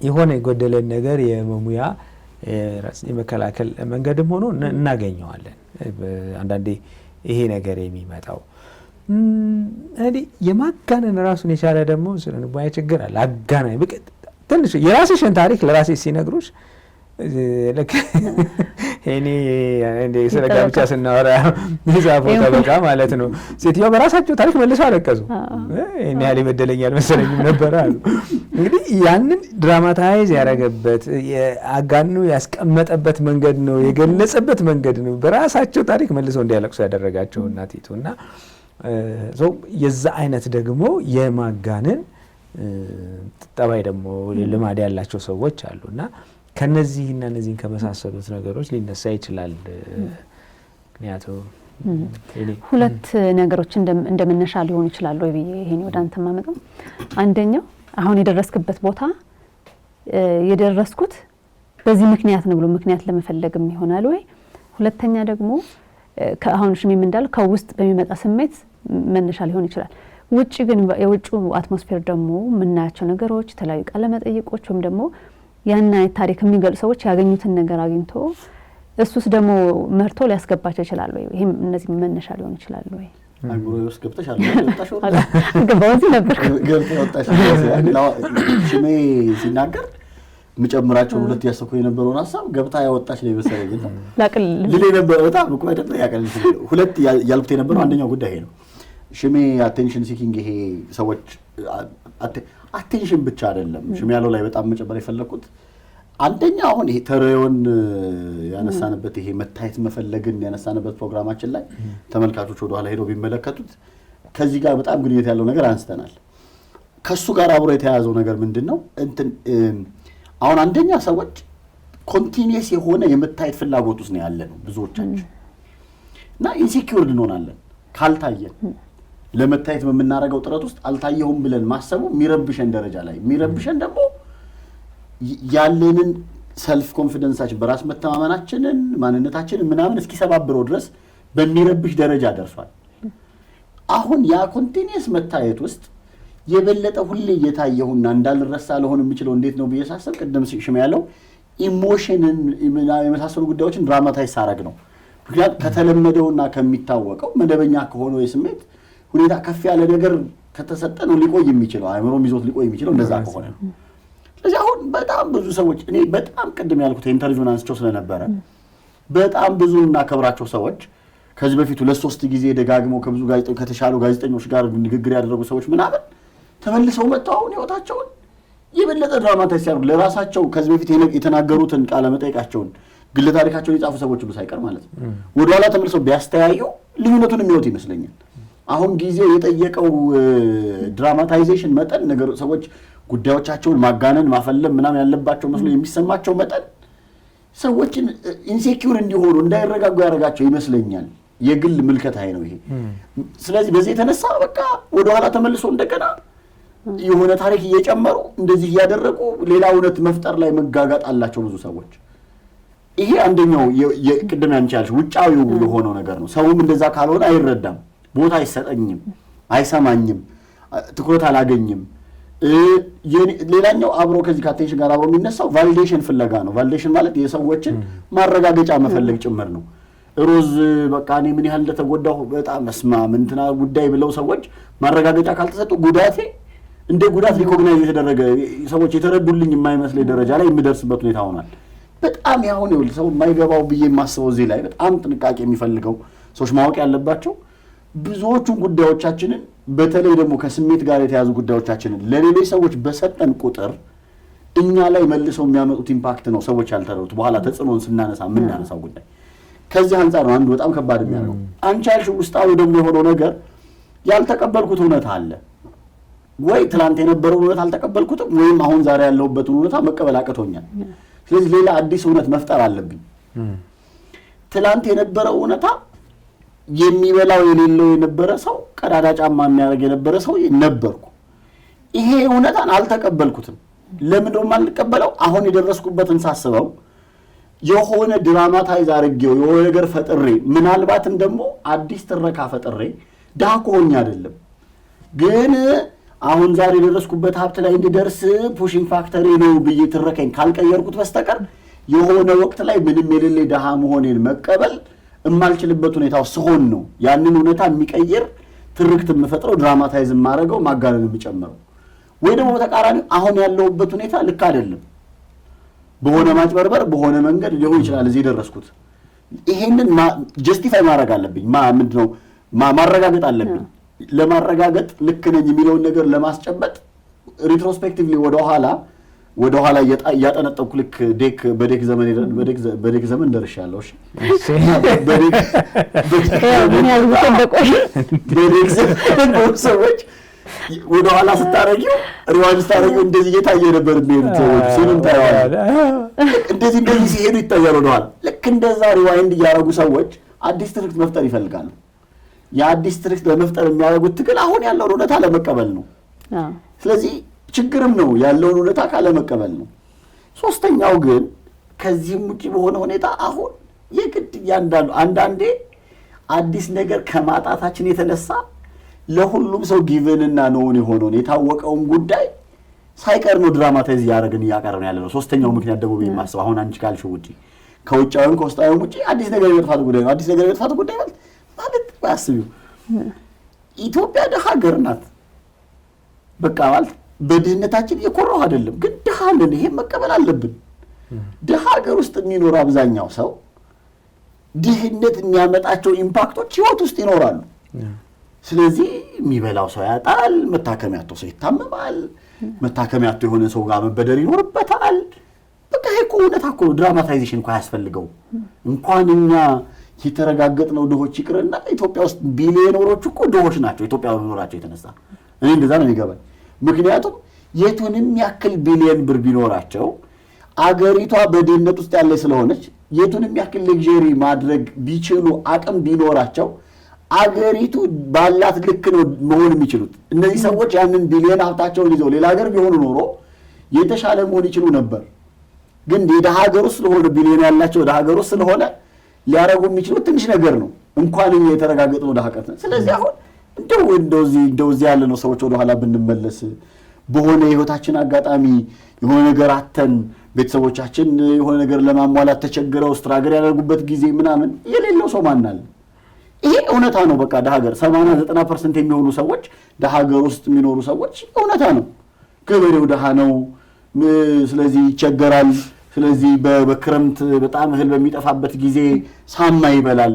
የሆነ የጎደለን ነገር የመሙያ የመከላከል መንገድም ሆኖ እናገኘዋለን። አንዳንዴ ይሄ ነገር የሚመጣው የማጋነን ራሱን የቻለ ደግሞ ስለ ልቦና ችግር አለ። አጋናኝ ትንሽ የራስሽን ታሪክ ለራስሽ ሲነግሩሽ ልክ እኔ ስለ ጋብቻ ስናወራ ዛፎ ጠበቃ ማለት ነው። ሴትዮዋ በራሳቸው ታሪክ መልሰው አለቀሱ። እኔ ያህል ይበደለኛል መሰለኝም ነበር አሉ። እንግዲህ ያንን ድራማታይዝ ያደረገበት አጋኑ ያስቀመጠበት መንገድ ነው፣ የገለጸበት መንገድ ነው በራሳቸው ታሪክ መልሰው እንዲያለቅሱ ያደረጋቸው እናቲቱ። እና የዛ አይነት ደግሞ የማጋነን ጠባይ ደግሞ ልማድ ያላቸው ሰዎች አሉና ከነዚህና እነዚህን ከመሳሰሉት ነገሮች ሊነሳ ይችላል። ምክንያቱም ሁለት ነገሮች እንደመነሻ ሊሆኑ ይችላሉ ወይ ብዬ ይሄን ወደ አንተ ማመጣው፣ አንደኛው አሁን የደረስክበት ቦታ የደረስኩት በዚህ ምክንያት ነው ብሎ ምክንያት ለመፈለግም ይሆናል ወይ፣ ሁለተኛ ደግሞ አሁን ሽሜም እንዳለው ከውስጥ በሚመጣ ስሜት መነሻ ሊሆን ይችላል። ውጪ ግን የውጪው አትሞስፌር ደግሞ የምናያቸው ነገሮች የተለያዩ ቃለ መጠይቆች ወይም ደግሞ ያን አይነት ታሪክ የሚገልጹ ሰዎች ያገኙትን ነገር አግኝቶ እሱስ ደግሞ መርቶ ሊያስገባቸው ይችላል ወይ? ይሄም እነዚህ መነሻ ሊሆን ይችላል ወይ? አግሮ ውስጥ ገብተሻል ገባውዚ ነበር ገብተሽ ሽሜ ሲናገር ምጨምራቸው ሁለት ያሰኩ የነበረውን ሐሳብ ገብታ ያወጣች ነው መሰለኝ። ላቅል ልሌ ነበር በጣም እኮ አይደለም ያቀል ሁለት ያልኩት የነበረው አንደኛው ጉዳይ ነው። ሽሜ አቴንሽን ሲኪንግ ይሄ ሰዎች አቴንሽን ብቻ አይደለም ሽሜ ያለው ላይ በጣም መጨመር የፈለኩት አንደኛ አሁን ይሄ ተረዮን ያነሳንበት ይሄ መታየት መፈለግን ያነሳንበት ፕሮግራማችን ላይ ተመልካቾች ወደ ኋላ ሄደው ቢመለከቱት ከዚህ ጋር በጣም ግንኙነት ያለው ነገር አንስተናል። ከሱ ጋር አብሮ የተያያዘው ነገር ምንድነው? አሁን አንደኛ ሰዎች ኮንቲኒየስ የሆነ የመታየት ፍላጎት ውስጥ ነው ያለነው ብዙዎቻችን እና ኢንሴኪውርድ እንሆናለን ካልታየን። ለመታየት በመናረጋው ጥረት ውስጥ አልታየሁም ብለን ማሰቡ የሚረብሸን ደረጃ ላይ የሚረብሸን ደግሞ ያለንን ሰልፍ ኮንፊደንሳችን በራስ መተማመናችንን ማንነታችንን ምናምን እስኪሰባብረው ድረስ በሚረብሽ ደረጃ ደርሷል። አሁን ያ ኮንቲኒየስ መታየት ውስጥ የበለጠ ሁሌ እየታየሁና እንዳልረሳ ለሆነ የሚችለው እንዴት ነው ብዬ ሳስብ ቅድም ሽሜ ያለው ኢሞሽንን የመሳሰሉ ጉዳዮችን ድራማታይዝ ሳረግ ነው። ምክንያቱም ከተለመደውና ከሚታወቀው መደበኛ ከሆነው የስሜት ሁኔታ ከፍ ያለ ነገር ከተሰጠ ነው ሊቆይ የሚችለው አእምሮ ይዞት ሊቆይ የሚችለው እንደዛ ከሆነ ነው። ስለዚህ አሁን በጣም ብዙ ሰዎች እኔ በጣም ቅድም ያልኩት ኢንተርቪውን አንስቸው ስለነበረ በጣም ብዙ እናከብራቸው ሰዎች ከዚህ በፊት 2-3 ጊዜ ደጋግመው ከብዙ ጋዜጠኞች ከተሻሉ ጋዜጠኞች ጋር ንግግር ያደረጉ ሰዎች ምናምን ተመልሰው መጣው የወታቸውን የበለጠ ድራማታይዝ ያደርጉ ለራሳቸው ከዚህ በፊት የተናገሩትን ቃለ መጠይቃቸውን ግለ ታሪካቸውን የጻፉ ሰዎች ሁሉ ሳይቀር ማለት ነው ወደ ኋላ ተመልሰው ቢያስተያዩ ልዩነቱን የሚወት ይመስለኛል። አሁን ጊዜው የጠየቀው ድራማታይዜሽን መጠን ነገር ሰዎች ጉዳዮቻቸውን ማጋነን ማፈለም ምናምን ያለባቸው መስሎ የሚሰማቸው መጠን ሰዎችን ኢንሴኪዩር እንዲሆኑ እንዳይረጋጉ ያደርጋቸው ይመስለኛል። የግል ምልከታዬ ነው ይሄ። ስለዚህ በዚህ የተነሳ በቃ ወደኋላ ተመልሶ እንደገና የሆነ ታሪክ እየጨመሩ እንደዚህ እያደረጉ ሌላ እውነት መፍጠር ላይ መጋጋጥ አላቸው ብዙ ሰዎች። ይሄ አንደኛው ቅድም ያንቺ ያልሽ ውጫዊው የሆነው ነገር ነው። ሰውም እንደዛ ካልሆነ አይረዳም፣ ቦታ አይሰጠኝም፣ አይሰማኝም፣ ትኩረት አላገኝም። ሌላኛው አብሮ ከዚህ ከአቴንሽን ጋር አብሮ የሚነሳው ቫሊዴሽን ፍለጋ ነው። ቫሊዴሽን ማለት የሰዎችን ማረጋገጫ መፈለግ ጭምር ነው። ሮዝ በቃ እኔ ምን ያህል እንደተጎዳሁ በጣም መስማም እንትና ጉዳይ ብለው ሰዎች ማረጋገጫ ካልተሰጡ ጉዳቴ እንደ ጉዳት ሪኮግናይዝ የተደረገ ሰዎች የተረዱልኝ የማይመስለኝ ደረጃ ላይ የሚደርስበት ሁኔታ ሆኗል። በጣም ያሁን ይኸውልህ ሰው የማይገባው ብዬ የማስበው እዚህ ላይ በጣም ጥንቃቄ የሚፈልገው ሰዎች ማወቅ ያለባቸው ብዙዎቹን ጉዳዮቻችንን በተለይ ደግሞ ከስሜት ጋር የተያዙ ጉዳዮቻችንን ለሌሎች ሰዎች በሰጠን ቁጥር እኛ ላይ መልሰው የሚያመጡት ኢምፓክት ነው ሰዎች ያልተረዱት በኋላ ተጽዕኖን ስናነሳ የምናነሳው ጉዳይ። ከዚህ አንጻር ነው አንዱ በጣም ከባድ የሚያደርገው። አንቺ ያልሽው ውስጣዊ ደግሞ የሆነው ነገር ያልተቀበልኩት እውነት አለ ወይ ትላንት የነበረው እውነት አልተቀበልኩትም ወይም አሁን ዛሬ ያለሁበትን እውነታ መቀበል አቅቶኛል። ስለዚህ ሌላ አዲስ እውነት መፍጠር አለብኝ። ትላንት የነበረው እውነታ የሚበላው የሌለው የነበረ ሰው ቀዳዳ ጫማ የሚያደርግ የነበረ ሰው ነበርኩ። ይሄ እውነታን አልተቀበልኩትም። ለምን ነው የማልቀበለው? አሁን የደረስኩበትን ሳስበው የሆነ ድራማታይዝ አድርጌው የሆነ ነገር ፈጥሬ ምናልባትም ደግሞ አዲስ ትረካ ፈጥሬ ዳኮ ሆኜ አይደለም ግን አሁን ዛሬ የደረስኩበት ሀብት ላይ እንድደርስ ፑሽንግ ፋክተሪ ነው ብዬ ትረከኝ ካልቀየርኩት በስተቀር የሆነ ወቅት ላይ ምንም የሌለ ደሃ መሆኔን መቀበል እማልችልበት ሁኔታው ሲሆን ነው ያንን እውነታ የሚቀየር ትርክት የምፈጥረው ድራማታይዝ የማደርገው ማጋነን የምጨምረው። ወይ ደግሞ በተቃራኒ አሁን ያለሁበት ሁኔታ ልክ አይደለም በሆነ ማጭበርበር በሆነ መንገድ ሊሆን ይችላል እዚህ ደረስኩት። ይሄንን ጀስቲፋይ ማድረግ አለብኝ። ምንድነው ማረጋገጥ አለብኝ። ለማረጋገጥ ልክ ነኝ የሚለውን ነገር ለማስጨበጥ ሪትሮስፔክቲቭሊ ወደ ኋላ እያጠነጠኩ ልክ በዴክ ዘመን ደርሻለሁ። እሺ በዴክ ዘመን ሰዎች ወደ ኋላ ስታረጊው ሪዋንድ ስታረጊው እንደዚህ እየታየ ነበር የሚሄዱት ሰዎች ሲሉም ታያዋለህ። እንደዚህ ሲሄዱ ይታያል ወደ ኋላ። ልክ እንደዛ ሪዋይንድ እያደረጉ ሰዎች አዲስ ትርክት መፍጠር ይፈልጋሉ። የአዲስ ትርክት ለመፍጠር የሚያደርጉት ትግል አሁን ያለውን እውነታ ለመቀበል ነው። ስለዚህ ችግርም ነው ያለውን እውነታ ካለመቀበል ነው። ሶስተኛው ግን ከዚህም ውጪ በሆነ ሁኔታ አሁን የግድ እያንዳንዱ አንዳንዴ አዲስ ነገር ከማጣታችን የተነሳ ለሁሉም ሰው ጊቨንና ነውን የሆነውን የታወቀውን ጉዳይ ሳይቀር ነው ድራማታይዝ እያቀረብን ያለ ነው። ሶስተኛው ምክንያት ደግሞ የማስበው አሁን አንቺ ካልሽው ውጪ ከውጫዊም ከውስጣዊም ውጪ አዲስ ነገር የመጥፋት ጉዳይ ነው። አዲስ ነገር የመጥፋት ጉዳይ ማለት አስቢው ኢትዮጵያ ደሃ ሀገር ናት። በቃ ማለት በድህነታችን የኮራው አይደለም ግን ደሃ ነን። ይሄን መቀበል አለብን። ደሃ ሀገር ውስጥ የሚኖር አብዛኛው ሰው ድህነት የሚያመጣቸው ኢምፓክቶች ህይወት ውስጥ ይኖራሉ። ስለዚህ የሚበላው ሰው ያጣል፣ መታከሚያ አጥቶ ሰው ይታመማል፣ መታከሚያ አጥቶ የሆነ ሰው ጋር መበደር ይኖርበታል። በቃ ይሄ እኮ እውነታ እኮ ነው። ድራማታይዜሽን እኮ አያስፈልገው። እንኳን እኛ የተረጋገጥነው ድሆች ይቅርና ኢትዮጵያ ውስጥ ቢሊዮነሮች እኮ ድሆች ናቸው ኢትዮጵያ በመኖራቸው የተነሳ። እኔ እንደዛ ነው የሚገባኝ። ምክንያቱም የቱንም ያክል ቢሊዮን ብር ቢኖራቸው አገሪቷ በድህነት ውስጥ ያለ ስለሆነች የቱንም ያክል ሌክዠሪ ማድረግ ቢችሉ አቅም ቢኖራቸው አገሪቱ ባላት ልክ ነው መሆን የሚችሉት። እነዚህ ሰዎች ያንን ቢሊዮን ሀብታቸውን ይዘው ሌላ ሀገር ቢሆኑ ኖሮ የተሻለ መሆን ይችሉ ነበር። ግን የደሃ ሀገር ውስጥ ስለሆነ ቢሊዮን ያላቸው ደሃ ሀገር ውስጥ ስለሆነ ሊያረጉ የሚችሉት ትንሽ ነገር ነው እንኳን የተረጋገጥነው ደሃ ሀገር። ስለዚህ አሁን እንደዚህ ያለ ነው ሰዎች ወደ ኋላ ብንመለስ በሆነ የህይወታችን አጋጣሚ የሆነ ነገር አተን ቤተሰቦቻችን የሆነ ነገር ለማሟላት ተቸግረው ስትራግል ያደርጉበት ጊዜ ምናምን የሌለው ሰው ማናል? ይሄ እውነታ ነው። በቃ ደሃ ሀገር 80-90% የሚሆኑ ሰዎች ደሃ ሀገር ውስጥ የሚኖሩ ሰዎች እውነታ ነው። ገበሬው ደሃ ነው፣ ስለዚህ ይቸገራል። ስለዚህ በክረምት በጣም እህል በሚጠፋበት ጊዜ ሳማ ይበላል።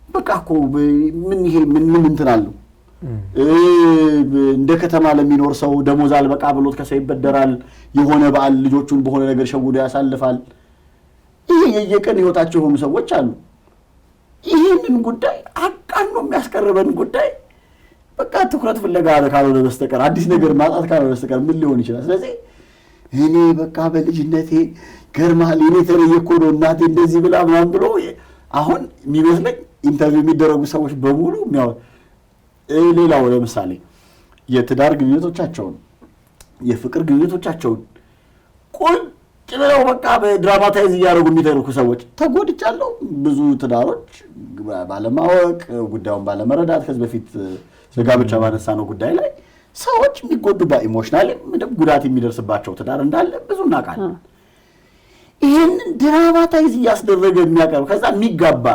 በቃ እኮ ምን እንትን አለው። እንደ ከተማ ለሚኖር ሰው ደሞዝ አልበቃ ብሎት ከሰው ይበደራል። የሆነ በዓል ልጆቹን በሆነ ነገር ሸውዶ ያሳልፋል። ይሄ የየቀን ህይወታቸው የሆኑ ሰዎች አሉ። ይህንን ጉዳይ አቃኖ የሚያስቀርበን ጉዳይ በቃ ትኩረት ፍለጋ ካልሆነ በስተቀር አዲስ ነገር ማጣት ካልሆነ በስተቀር ምን ሊሆን ይችላል? ስለዚህ እኔ በቃ በልጅነቴ ገርማል እኔ ተለየ እኮ ነው እናቴ እንደዚህ ብላ ምናምን ብሎ አሁን የሚመስለኝ ኢንተርቪው የሚደረጉ ሰዎች በሙሉ ሌላው ለምሳሌ የትዳር ግንኙነቶቻቸውን የፍቅር ግንኙነቶቻቸውን ቁጭ ብለው በቃ በድራማታይዝ እያደረጉ የሚተርኩ ሰዎች ተጎድቻለሁ። ብዙ ትዳሮች ባለማወቅ ጉዳዩን ባለመረዳት ከዚህ በፊት ስለጋብቻ ባነሳ ነው ጉዳይ ላይ ሰዎች የሚጎዱ በኢሞሽናሊ ምንም ጉዳት የሚደርስባቸው ትዳር እንዳለ ብዙ እናውቃለን። ይህን ድራማታይዝ እያስደረገ የሚያቀርብ ከዛ የሚጋባ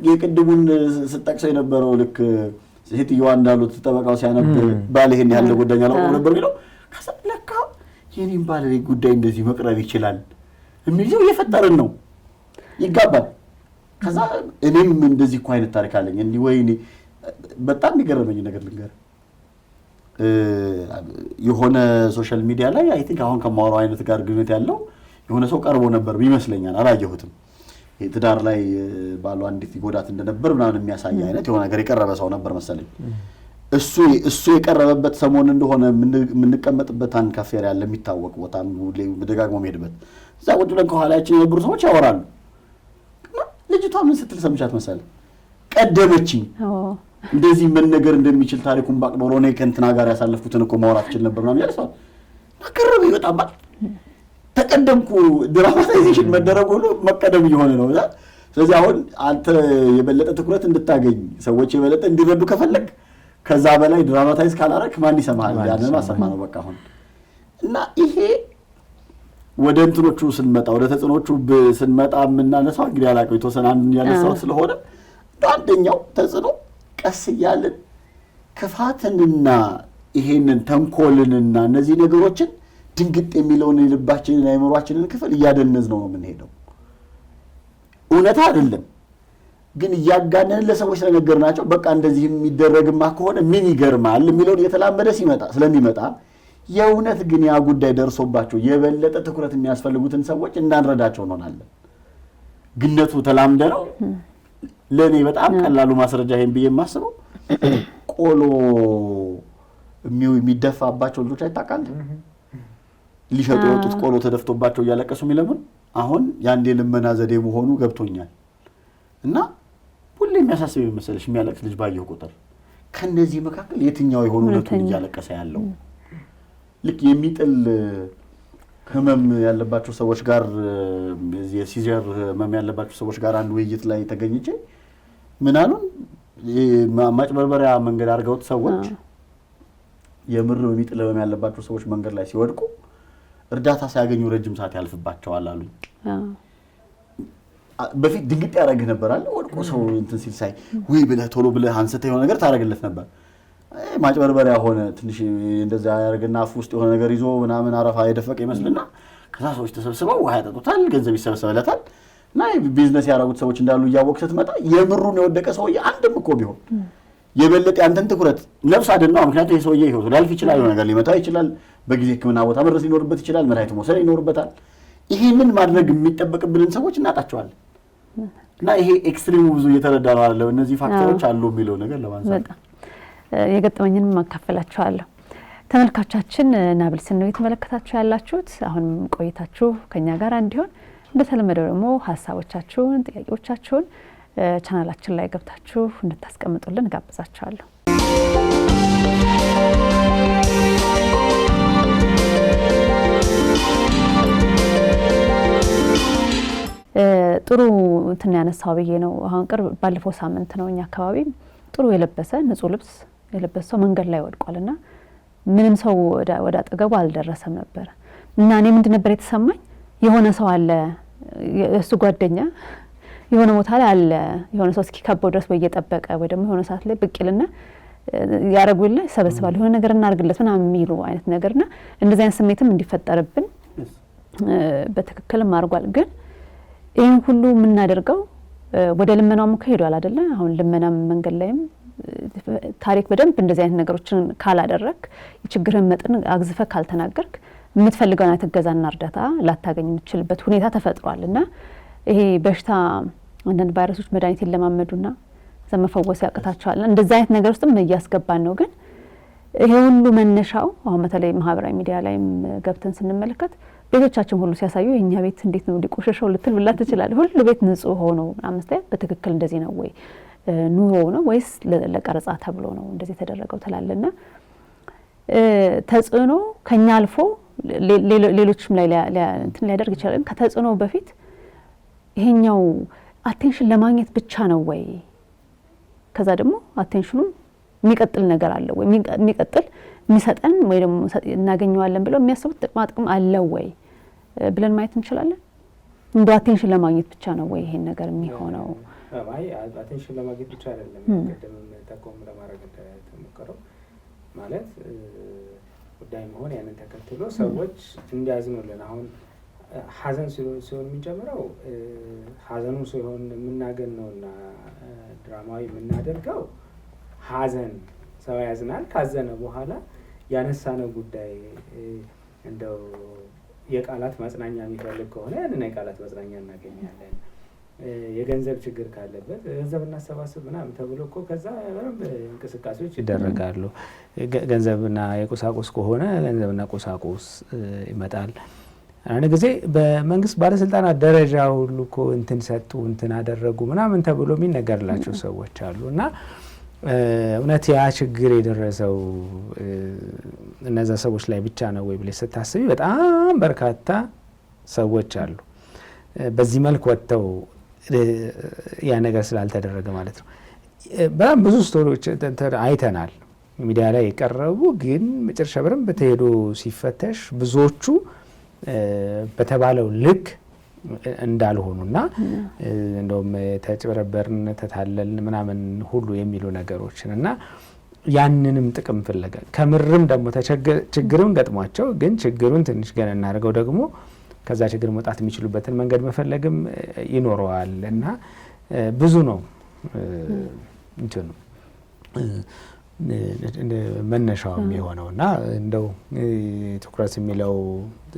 የቅድሙን ስጠቅሰው የነበረው ልክ ሴትዮዋ እንዳሉት ጠበቃው ሲያነብ ባል ይሄን ያህል ጉዳይ አላውቅም ነበር የሚለው ከዛ ለካ የኔም ባል ጉዳይ እንደዚህ መቅረብ ይችላል የሚለው እየፈጠርን ነው። ይጋባል። ከዛ እኔም እንደዚህ እኮ አይነት ታሪክ አለኝ እንዲህ ወይኔ በጣም የሚገርመኝ ነገር ልንገር። የሆነ ሶሻል ሚዲያ ላይ አይ ቲንክ አሁን ከማወራው አይነት ጋር ግንኙነት ያለው የሆነ ሰው ቀርቦ ነበር ይመስለኛል፣ አላየሁትም። የትዳር ላይ ባሏ እንዴት ይጎዳት እንደነበር ምናምን የሚያሳይ አይነት የሆነ ነገር የቀረበ ሰው ነበር መሰለኝ። እሱ የቀረበበት ሰሞን እንደሆነ የምንቀመጥበት አንድ ካፌ ያለ የሚታወቅ ቦታ ደጋግሞ መሄድበት እዛ ቁጭ ብለን ከኋላችን የነበሩ ሰዎች ያወራሉ። ልጅቷ ምን ስትል ሰምቻት መሰለኝ ቀደመችኝ። እንደዚህ መነገር እንደሚችል ታሪኩን ባቅኖሮ ነው ከእንትና ጋር ያሳለፍኩትን እኮ ማውራት ይችል ነበር ምናምን ያለሰው ማከረብ ይወጣባ ተቀደምኩ። ድራማታይዜሽን መደረጉ ሁሉ መቀደም እየሆነ ነው። ስለዚህ አሁን አንተ የበለጠ ትኩረት እንድታገኝ ሰዎች የበለጠ እንዲረዱ ከፈለግ ከዛ በላይ ድራማታይዝ ካላረክ ማን ይሰማሃል? ያንን ማሰማ ነው በቃ አሁን። እና ይሄ ወደ እንትኖቹ ስንመጣ ወደ ተጽዕኖቹ ስንመጣ የምናነሳው እንግዲህ አላውቅም የተወሰነ አንዱን ያነሳው ስለሆነ አንደኛው ተጽዕኖ ቀስ እያልን ክፋትንና ይሄንን ተንኮልንና እነዚህ ነገሮችን ድንግጥ የሚለውን የልባችንን አይምሯችንን ክፍል እያደነዝ ነው የምንሄደው። እውነት አይደለም ግን እያጋነንን ለሰዎች ስለነገርናቸው በቃ እንደዚህ የሚደረግማ ከሆነ ምን ይገርማል የሚለውን እየተላመደ ስለሚመጣ የእውነት ግን ያ ጉዳይ ደርሶባቸው የበለጠ ትኩረት የሚያስፈልጉትን ሰዎች እንዳንረዳቸው እንሆናለን። ግነቱ ተላምደ ነው። ለኔ በጣም ቀላሉ ማስረጃ ይሄን ብዬ የማስበው ቆሎ የሚደፋባቸው ልጆች አይታቃል ሊሸጡ የወጡት ቆሎ ተደፍቶባቸው እያለቀሱ የሚለምን አሁን ያንዴ ልመና ዘዴ መሆኑ ገብቶኛል። እና ሁሌ የሚያሳስበው መሰለሽ የሚያለቅስ ልጅ ባየው ቁጥር ከነዚህ መካከል የትኛው የሆኑ ነው እያለቀሰ ያለው? ልክ የሚጥል ህመም ያለባቸው ሰዎች ጋር የሲዘር ህመም ያለባቸው ሰዎች ጋር አንድ ውይይት ላይ ተገኝቼ ምን አሉን ማጭበርበሪያ መንገድ አድርገውት ሰዎች የምር የሚጥል ህመም ያለባቸው ሰዎች መንገድ ላይ ሲወድቁ እርዳታ ሳያገኙ ረጅም ሰዓት ያልፍባቸዋል አሉኝ። በፊት ድንግጥ ያደርግህ ነበር አለ ወድቆ ሰው እንትን ሲል ሳይ ወይ ብለህ ቶሎ ብለህ አንስተህ የሆነ ነገር ታደርግለት ነበር። ማጭበርበሪያ ሆነ ትንሽ እንደዛ ያደርግና አፍ ውስጥ የሆነ ነገር ይዞ ምናምን አረፋ የደፈቀ ይመስልና ከዛ ሰዎች ተሰብስበው ውሃ ያጠጡታል፣ ገንዘብ ይሰበሰበለታል እና ቢዝነስ ያደረጉት ሰዎች እንዳሉ እያወቅህ ስትመጣ የምሩን የወደቀ ሰውዬ አንድም እኮ ቢሆን የበለጠ አንተን ትኩረት ነፍስ አይደለም። ምክንያቱም የሰውዬ ህይወቱ ሊያልፍ ይችላል፣ የሆነ ነገር ሊመጣው ይችላል፣ በጊዜ ሕክምና ቦታ መድረስ ሊኖርበት ይችላል፣ መድኃኒት መውሰድ ይኖርበታል። ይሄንን ማድረግ የሚጠበቅብንን ሰዎች እናጣቸዋለን። እና ይሄ ኤክስትሪሙ ብዙ እየተረዳ ነው አለ እነዚህ ፋክተሮች አሉ የሚለው ነገር ለማንሳት የገጠመኝን ማካፈላችኋለሁ። ተመልካቾቻችን ናብልስን ነው የተመለከታችሁ ያላችሁት። አሁን ቆይታችሁ ከኛ ጋር እንዲሆን እንደተለመደው ደግሞ ሀሳቦቻችሁን፣ ጥያቄዎቻችሁን ቻናላችን ላይ ገብታችሁ እንድታስቀምጡልን ጋብዛችኋለሁ። ጥሩ እንትን ያነሳው ብዬ ነው። አሁን ቅርብ ባለፈው ሳምንት ነው እኛ አካባቢ ጥሩ የለበሰ ንጹህ ልብስ የለበሰ ሰው መንገድ ላይ ወድቋልና ምንም ሰው ወደ አጠገቡ አልደረሰም ነበር። እና እኔ ምንድን ነበር የተሰማኝ የሆነ ሰው አለ እሱ ጓደኛ የሆነ ቦታ ላይ አለ የሆነ ሰው እስኪከበው ድረስ ወይ እየጠበቀ ወይ ደግሞ የሆነ ሰዓት ላይ ብቅ ይልና ያረጉልኝ ሰበስባለሁ የሆነ ነገር እናርግለት ምናምን የሚሉ አይነት ነገርና እንደዚህ አይነት ስሜትም እንዲፈጠርብን በትክክልም አድርጓል። ግን ይሄን ሁሉ የምናደርገው ወደ ልመናው ሄዷል አይደለ? አሁን ልመናም መንገድ ላይም ታሪክ በደንብ እንደዚህ አይነት ነገሮችን ካላደረክ የችግርን መጠን አግዝፈ ካልተናገርክ የምትፈልገውን አይነት እገዛና እርዳታ ላታገኝ የምትችልበት ሁኔታ ተፈጥሯልና ይሄ በሽታ አንዳንድ ቫይረሶች መድኃኒት ይለማመዱና ዘመፈወስ ያቀታቸዋል። እንደዛ አይነት ነገር ውስጥም እያስገባን ነው። ግን ይሄ ሁሉ መነሻው አሁን በተለይ ማህበራዊ ሚዲያ ላይም ገብተን ስንመለከት ቤቶቻችን ሁሉ ሲያሳዩ የኛ ቤት እንዴት ነው ሊቆሸሸው ልትል ብላ ትችላለህ። ሁሉ ቤት ንጹህ ሆኖ አመስታየት በትክክል እንደዚህ ነው ወይ ኑሮ ነው ወይስ ለቀረጻ ተብሎ ነው እንደዚህ ተደረገው ትላለና ተጽዕኖ ከኛ አልፎ ሌሎችም ላይ እንትን ሊያደርግ ይችላል። ከተጽዕኖ በፊት ይሄኛው አቴንሽን ለማግኘት ብቻ ነው ወይ? ከዛ ደግሞ አቴንሽኑም የሚቀጥል ነገር አለ ወይ? የሚቀጥል የሚሰጠን ወይ ደግሞ እናገኘዋለን ብለው የሚያስቡት ጥቅም አለው ወይ ብለን ማየት እንችላለን። እንደ አቴንሽን ለማግኘት ብቻ ነው ወይ ይሄን ነገር የሚሆነው? አይ አቴንሽን ለማግኘት ብቻ አይደለም። ቀደም ተቆም ለማድረግ ተሞከረው ማለት ጉዳይ መሆን ያንን ተከትሎ ሰዎች እንዲያዝኑልን አሁን ሀዘን ሲሆን የሚጀምረው ሀዘኑ ሲሆን የምናገነውና ድራማዊ የምናደርገው ሀዘን ሰው ያዝናል። ካዘነ በኋላ ያነሳነው ጉዳይ እንደው የቃላት ማጽናኛ የሚፈልግ ከሆነ ያንን የቃላት ማጽናኛ እናገኛለን። የገንዘብ ችግር ካለበት ገንዘብ እናሰባስብ ምናምን ተብሎ እኮ ከዛ በደንብ እንቅስቃሴዎች ይደረጋሉ። ገንዘብና የቁሳቁስ ከሆነ ገንዘብና ቁሳቁስ ይመጣል። አንድ ጊዜ በመንግስት ባለስልጣናት ደረጃ ሁሉ እኮ እንትን ሰጡ እንትን አደረጉ ምናምን ተብሎ የሚነገርላቸው ሰዎች አሉ። እና እውነት ያ ችግር የደረሰው እነዛ ሰዎች ላይ ብቻ ነው ወይ ብለሽ ስታስቢ በጣም በርካታ ሰዎች አሉ በዚህ መልክ ወጥተው ያ ነገር ስላልተደረገ ማለት ነው። በጣም ብዙ ስቶሪዎች አይተናል ሚዲያ ላይ የቀረቡ ግን መጨረሻ በደንብ ተሄዶ ሲፈተሽ ብዙዎቹ በተባለው ልክ እንዳልሆኑና እንደውም ተጭበረበርን ተታለልን ምናምን ሁሉ የሚሉ ነገሮችን እና ያንንም ጥቅም ፍለጋ ከምርም ደግሞ ችግርም ገጥሟቸው ግን ችግሩን ትንሽ ገና እናደርገው ደግሞ ከዛ ችግር መውጣት የሚችሉበትን መንገድ መፈለግም ይኖረዋል እና ብዙ ነው እንትኑ መነሻው የሚሆነው እና እንደው ትኩረት የሚለው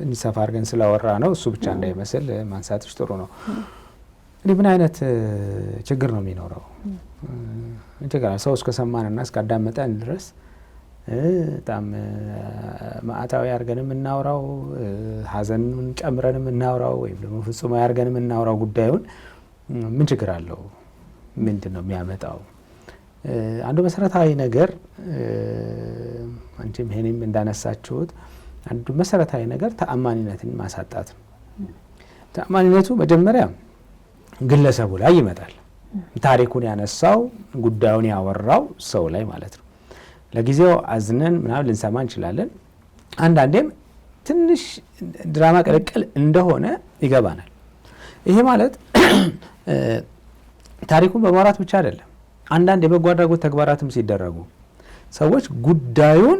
እንዲሰፋ አድርገን ስላወራ ነው እሱ ብቻ እንዳይመስል ማንሳትሽ ጥሩ ነው። እንግዲህ ምን አይነት ችግር ነው የሚኖረው? ሰው እስከሰማንና እስካዳመጠን ድረስ በጣም ማዕታዊ አድርገን የምናወራው ሀዘንን ጨምረን የምናወራው ወይም ደግሞ ፍጹማዊ አድርገን የምናወራው ጉዳዩን ምን ችግር አለው? ምንድን ነው የሚያመጣው? አንዱ መሰረታዊ ነገር አንቺም ሄኔም እንዳነሳችሁት አንዱ መሰረታዊ ነገር ተአማኒነትን ማሳጣት ነው። ተአማኒነቱ መጀመሪያ ግለሰቡ ላይ ይመጣል። ታሪኩን ያነሳው ጉዳዩን ያወራው ሰው ላይ ማለት ነው። ለጊዜው አዝነን ምናምን ልንሰማ እንችላለን። አንዳንዴም ትንሽ ድራማ ቀለቀል እንደሆነ ይገባናል። ይሄ ማለት ታሪኩን በማውራት ብቻ አይደለም። አንዳንድ የበጎ አድራጎት ተግባራትም ሲደረጉ ሰዎች ጉዳዩን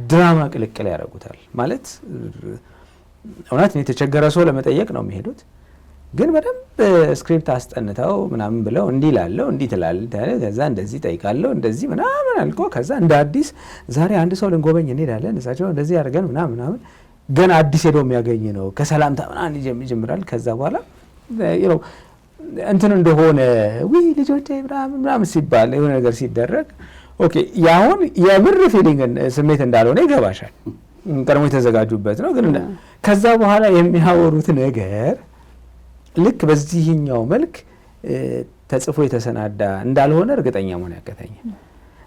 ድራማ ቅልቅል ያደርጉታል። ማለት እውነት የተቸገረ ሰው ለመጠየቅ ነው የሚሄዱት፣ ግን በደንብ ስክሪፕት አስጠንተው ምናምን ብለው እንዲህ ላለው እንዲህ ትላለህ፣ ከዛ እንደዚህ ጠይቃለሁ እንደዚህ ምናምን አልቆ ከዛ እንደ አዲስ ዛሬ አንድ ሰው ልንጎበኝ እንሄዳለን እሳቸው እንደዚህ አድርገን ምናምን ገና አዲስ ሄዶ የሚያገኝ ነው ከሰላምታ ምናምን ይጀምራል። ከዛ በኋላ እንትን እንደሆነ ልጆቼ ምናምን ሲባል የሆነ ነገር ሲደረግ ኦኬ ያሁን የምር ፊሊንግ ስሜት እንዳልሆነ ይገባሻል። ቀድሞ የተዘጋጁበት ነው። ግን ከዛ በኋላ የሚያወሩት ነገር ልክ በዚህኛው መልክ ተጽፎ የተሰናዳ እንዳልሆነ እርግጠኛ መሆን ያቀተኛል።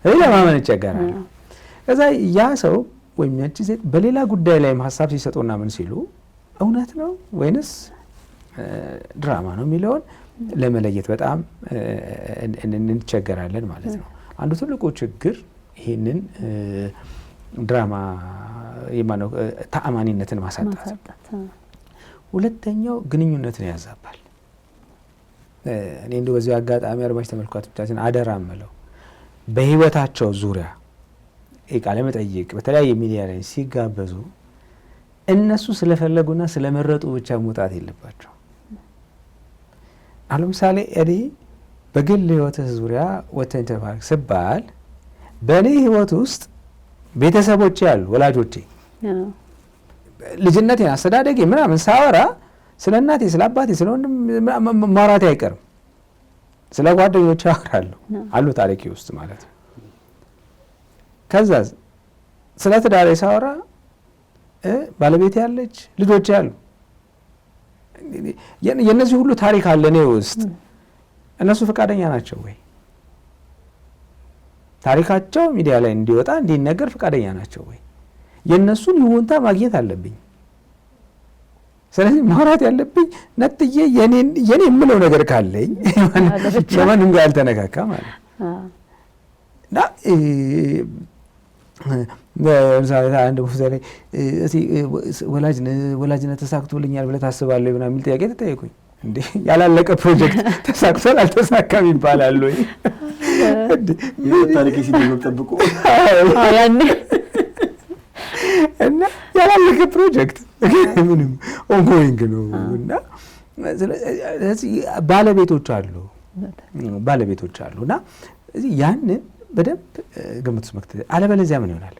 ለማመን ይቸገራል። ከዛ ያ ሰው ወይም ያቺ ሴት በሌላ ጉዳይ ላይ ሀሳብ ሲሰጡና ምን ሲሉ እውነት ነው ወይንስ ድራማ ነው የሚለውን ለመለየት በጣም እንቸገራለን ማለት ነው። አንዱ ትልቁ ችግር ይህንን ድራማ የማነው ተአማኒነትን ማሳጣት። ሁለተኛው ግንኙነትን ያዛባል። እኔ እንደው በዚህ አጋጣሚ አድማጭ ተመልካቾቻችን አደራ እምለው በህይወታቸው ዙሪያ ቃለ መጠይቅ በተለያየ ሚዲያ ላይ ሲጋበዙ እነሱ ስለፈለጉና ስለመረጡ ብቻ መውጣት የለባቸው። አሁን ለምሳሌ እኔ በግል ህይወት ዙሪያ ወጥተን ተባረክ ስባል በእኔ ህይወት ውስጥ ቤተሰቦቼ ያሉ ወላጆቼ ልጅነቴን አስተዳደጌ ምናምን ሳወራ ስለ እናቴ ስለ አባቴ ስለ ወንድም ማውራቴ አይቀርም። ስለ ጓደኞቼ አወራለሁ አሉ ታሪኬ ውስጥ ማለት ነው። ከዛ ስለ ትዳሬ ሳወራ ባለቤት ያለች ልጆች ያሉ የነዚህ ሁሉ ታሪክ አለ እኔ ውስጥ። እነሱ ፈቃደኛ ናቸው ወይ? ታሪካቸው ሚዲያ ላይ እንዲወጣ እንዲነገር ፈቃደኛ ናቸው ወይ? የነሱን ይሁንታ ማግኘት አለብኝ። ስለዚህ ማውራት ያለብኝ ነጥዬ የኔ የምለው ነገር ካለኝ ለማንም ጋር አልተነካካ ማለት እና አንድ ቦታ ላይ ወላጅነት ተሳክቶልኛል ብለህ ታስባለህ ምናምን የሚል ጥያቄ ተጠየቁኝ። እንዴ ያላለቀ ፕሮጀክት ተሳክቷል አልተሳካም ይባላል ወይ? ታሪክ ሲደመጥ ጠብቁ ያኔ እና ያላለቀ ፕሮጀክት ምንም ኦንጎይንግ ነው። እና ስለዚህ ባለቤቶች አሉ እና ያንን በደንብ ግምት ውስጥ መክተት። አለበለዚያ ምን ይሆናል?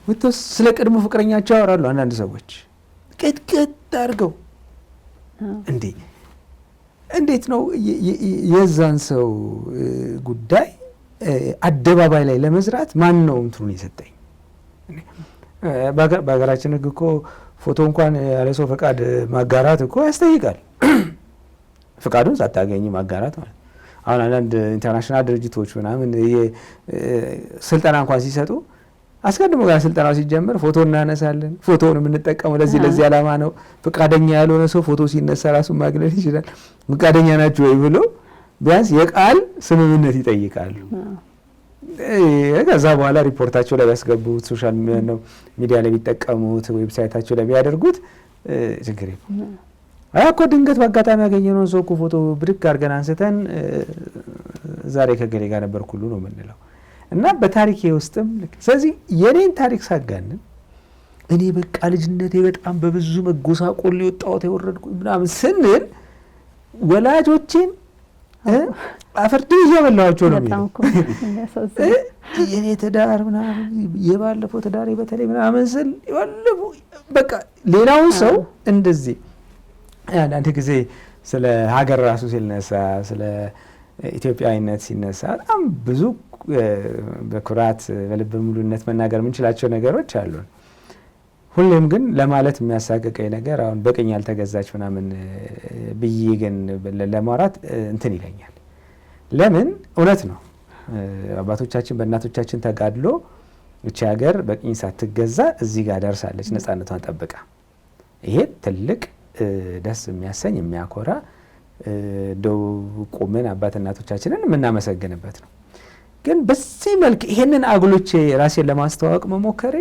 ወጥተው ስለ ቀድሞ ፍቅረኛቸው ያወራሉ አንዳንድ ሰዎች ቅጥቅጥ አድርገው። እንዴት ነው የዛን ሰው ጉዳይ አደባባይ ላይ ለመዝራት ማን ነው እንትኑን የሰጠኝ? በሀገራችን ሕግ እኮ ፎቶ እንኳን ያለ ሰው ፈቃድ ማጋራት እኮ ያስጠይቃል። ፈቃዱን ሳታገኝ ማጋራት ማለት። አሁን አንዳንድ ኢንተርናሽናል ድርጅቶች ምናምን ይሄ ስልጠና እንኳን ሲሰጡ አስቀድሞ ጋር ስልጠናው ሲጀምር ፎቶ እናነሳለን። ፎቶውን የምንጠቀመው ለዚህ ዓላማ ነው። ፈቃደኛ ያልሆነ ሰው ፎቶ ሲነሳ ራሱን ማግለል ይችላል። ፈቃደኛ ናችሁ ወይ ብሎ ቢያንስ የቃል ስምምነት ይጠይቃሉ። ከዛ በኋላ ሪፖርታቸው ላይ ያስገቡት፣ ሶሻል ሚዲያ ላይ ቢጠቀሙት፣ ዌብሳይታቸው ላይ ቢያደርጉት ችግር የለም። እኮ ድንገት በአጋጣሚ ያገኘነውን ሰው እኮ ፎቶ ብድግ አድርገን አንስተን ዛሬ ከገሌ ጋር ነበርኩ ሁሉ ነው የምንለው። እና በታሪኬ ውስጥም ስለዚህ የኔን ታሪክ ሳጋንን እኔ በቃ ልጅነቴ በጣም በብዙ መጎሳቆል የወጣሁት የወረድኩ ምናምን ስንል ወላጆቼን አፈርድ እየበላኋቸው ነው የሚለው። የኔ ትዳር ምናምን የባለፈው ትዳሬ በተለይ ምናምን ስል በቃ ሌላውን ሰው እንደዚህ አንዳንድ ጊዜ ስለ ሀገር ራሱ ሲነሳ ስለ ኢትዮጵያዊነት ሲነሳ በጣም ብዙ በኩራት በልበ ሙሉነት መናገር የምንችላቸው ነገሮች አሉን። ሁሌም ግን ለማለት የሚያሳቅቀኝ ነገር አሁን በቅኝ ያልተገዛች ምናምን ብዬ ግን ለማውራት እንትን ይለኛል። ለምን? እውነት ነው። አባቶቻችን በእናቶቻችን ተጋድሎ እቺ ሀገር በቅኝ ሳትገዛ እዚህ ጋር ደርሳለች ነፃነቷን ጠብቃ። ይሄ ትልቅ ደስ የሚያሰኝ የሚያኮራ እንደው ቁምን አባት እናቶቻችንን የምናመሰግንበት ነው። ግን በዚህ መልክ ይሄንን አግሎቼ ራሴን ለማስተዋወቅ መሞከሬ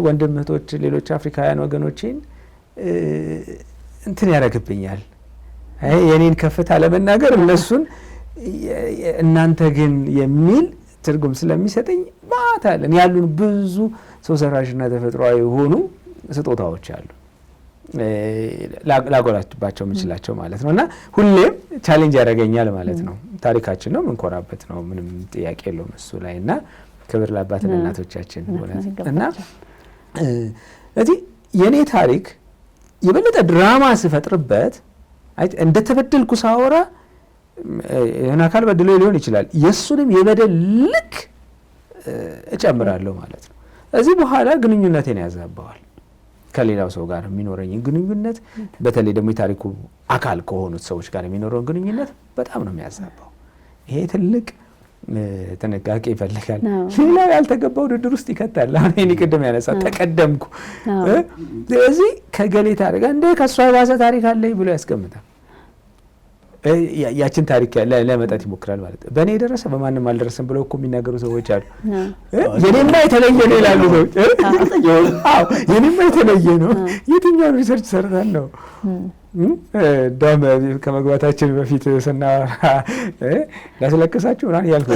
ወንድም እህቶች፣ ሌሎች አፍሪካውያን ወገኖቼን እንትን ያደርግብኛል። የኔን ከፍታ ለመናገር እነሱን እናንተ ግን የሚል ትርጉም ስለሚሰጠኝ ባታለን ያሉን ብዙ ሰው ሰራሽና ተፈጥሯዊ የሆኑ ስጦታዎች አሉ ላጎላባቸው የምችላቸው ማለት ነው። እና ሁሌም ቻሌንጅ ያደርገኛል ማለት ነው። ታሪካችን ነው፣ ምንኮራበት ነው፣ ምንም ጥያቄ የለውም እሱ ላይ። እና ክብር ለአባትና እናቶቻችን እና ስለዚህ የኔ ታሪክ የበለጠ ድራማ ስፈጥርበት እንደተበደልኩ ሳወራ የሆነ አካል በድሎ ሊሆን ይችላል። የእሱንም የበደል ልክ እጨምራለሁ ማለት ነው። እዚህ በኋላ ግንኙነቴን ያዛባዋል። ከሌላው ሰው ጋር የሚኖረኝ ግንኙነት በተለይ ደግሞ የታሪኩ አካል ከሆኑት ሰዎች ጋር የሚኖረውን ግንኙነት በጣም ነው የሚያዛባው። ይሄ ትልቅ ጥንቃቄ ይፈልጋል። ሌላው ያልተገባ ውድድር ውስጥ ይከታል። አሁን እኔ ቅድም ያነሳ ተቀደምኩ ስለዚህ ከገሌ ታሪክ እንደ ከሷ የባሰ ታሪክ አለኝ ብሎ ያስቀምጣል። ያችን ታሪክ ለመጣት ይሞክራል ማለት ነው። በእኔ የደረሰ በማንም አልደረሰም ብለው እኮ የሚናገሩ ሰዎች አሉ። የኔማ የተለየ ነው ይላሉ ሰዎች። የኔማ የተለየ ነው። የትኛውን ሪሰርች ሰርተን ነው? እንደውም ከመግባታችን በፊት ስናወራ ላስለቅሳችሁ ምናምን እያልኩ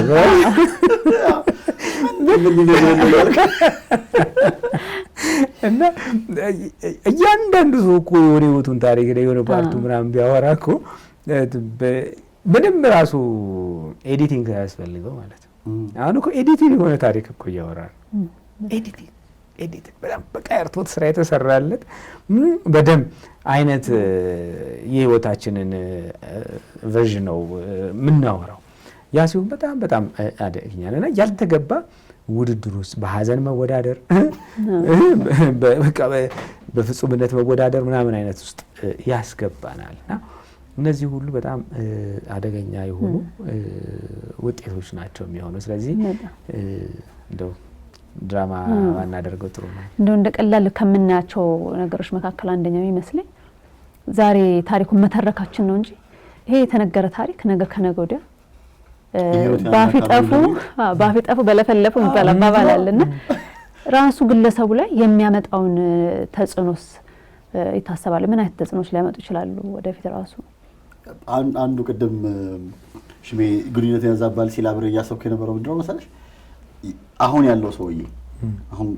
እና እያንዳንዱ ሰው እኮ የሆነ ህይወቱን ታሪክ የሆነ ፓርቱ ምናምን ቢያወራ እኮ ምንም ራሱ ኤዲቲንግ ያስፈልገው ማለት ነው። አሁን እኮ ኤዲቲንግ የሆነ ታሪክ እኮ እያወራ ነው። ኤዲቲንግ በጣም በቃ እርቶት ስራ የተሰራለት በደንብ አይነት የህይወታችንን ቨርዥን ነው የምናወራው። ያ ሲሆን በጣም በጣም አደገኛል እና ያልተገባ ውድድር ውስጥ በሀዘን መወዳደር በፍጹምነት መወዳደር ምናምን አይነት ውስጥ ያስገባናልና እነዚህ ሁሉ በጣም አደገኛ የሆኑ ውጤቶች ናቸው የሚሆነው። ስለዚህ እንደው ድራማ ባናደርገው ጥሩ ነው። እንደ ቀላል ከምናያቸው ነገሮች መካከል አንደኛው ይመስለኝ ዛሬ ታሪኩን መተረካችን ነው እንጂ ይሄ የተነገረ ታሪክ ነገ ከነገ ወዲያ ባፊጠፉ በለፈለፉ የሚባል አባባል አለና ራሱ ግለሰቡ ላይ የሚያመጣውን ተጽዕኖስ ይታሰባል። ምን አይነት ተጽዕኖች ሊያመጡ ይችላሉ ወደፊት? ራሱ አንዱ ቅድም ሽሜ ግንኙነት ያዛባል ሲል አብሬ እያሰብኩ የነበረው ምንድን ነው መሰለሽ፣ አሁን ያለው ሰውዬ አሁን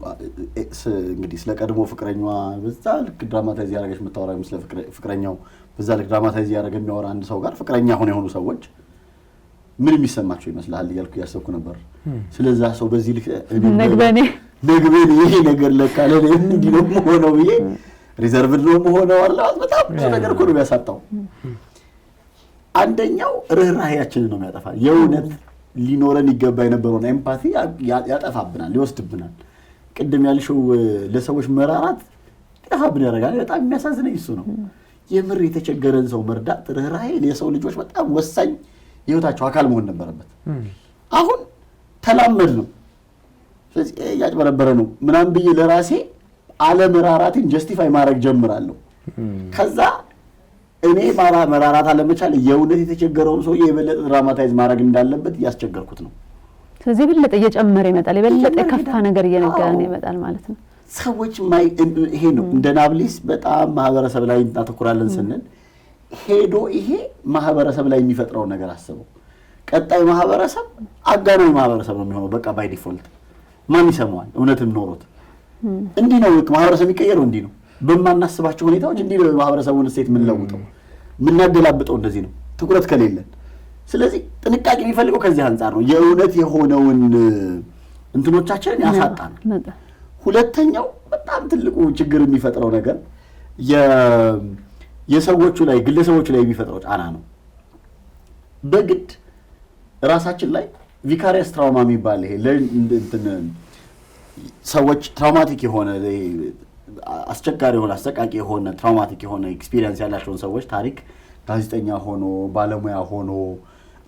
እንግዲህ ስለ ቀድሞ ፍቅረኛዋ በዛ ልክ ድራማታይዝ ያደረገች የምታወራ ስለ ፍቅረኛው በዛ ልክ ድራማታይዝ ያደረገ የሚያወራ አንድ ሰው ጋር ፍቅረኛ አሁን የሆኑ ሰዎች ምን የሚሰማቸው ይመስላል እያልኩ ያሰብኩ ነበር። ስለዛ ሰው በዚህ ልክ ነግበኔ ይሄ ነገር ለካ ለኔ እንዲህ ነው የምሆነው ብዬ ሪዘርቭድ ነው የምሆነው አለ። በጣም ብዙ ነገር እኮ ነው የሚያሳጣው። አንደኛው ርህራሄያችንን ነው የሚያጠፋል። የእውነት ሊኖረን ይገባ የነበረውን ኤምፓቲ ያጠፋብናል፣ ይወስድብናል። ቅድም ያልሽው ለሰዎች መራራት ያጠፋብን ያደርጋል። በጣም የሚያሳዝነኝ እሱ ነው። የምር የተቸገረን ሰው መርዳት፣ ርህራሄ ለሰው ልጆች በጣም ወሳኝ የህይወታቸው አካል መሆን ነበረበት። አሁን ተላመድ ነው። ስለዚህ ያጭበረበረ ነው ምናምን ብዬ ለራሴ አለመራራትን ጀስቲፋይ ማድረግ ጀምራለሁ። ከዛ እኔ መራራት አለመቻል የእውነት የተቸገረውን ሰው የበለጠ ድራማታይዝ ማድረግ እንዳለበት እያስቸገርኩት ነው። ስለዚህ የበለጠ እየጨመረ ይመጣል፣ የበለጠ የከፋ ነገር እየነገረን ይመጣል ማለት ነው። ሰዎች ይሄ ነው እንደ ናብሊስ በጣም ማህበረሰብ ላይ እናተኩራለን ስንል ሄዶ ይሄ ማህበረሰብ ላይ የሚፈጥረው ነገር አስበው። ቀጣይ ማህበረሰብ አጋናዊ ማህበረሰብ ነው የሚሆነው። በቃ ባይ ዲፎልት ማን ይሰማዋል? እውነትም ኖሮት እንዲህ ነው ማህበረሰብ የሚቀየረው። እንዲህ ነው በማናስባቸው ሁኔታዎች እንዲህ ነው ማህበረሰቡን እሴት የምንለውጠው የምናገላብጠው። እንደዚህ ነው ትኩረት ከሌለን። ስለዚህ ጥንቃቄ የሚፈልገው ከዚህ አንጻር ነው። የእውነት የሆነውን እንትኖቻችንን ያሳጣናል። ሁለተኛው በጣም ትልቁ ችግር የሚፈጥረው ነገር የሰዎቹ ላይ ግለሰቦቹ ላይ የሚፈጥረው ጫና ነው። በግድ ራሳችን ላይ ቪካሪየስ ትራውማ የሚባል ይሄ ሰዎች ትራውማቲክ የሆነ አስቸጋሪ የሆነ አሰቃቂ የሆነ ትራውማቲክ የሆነ ኤክስፒሪየንስ ያላቸውን ሰዎች ታሪክ ጋዜጠኛ ሆኖ ባለሙያ ሆኖ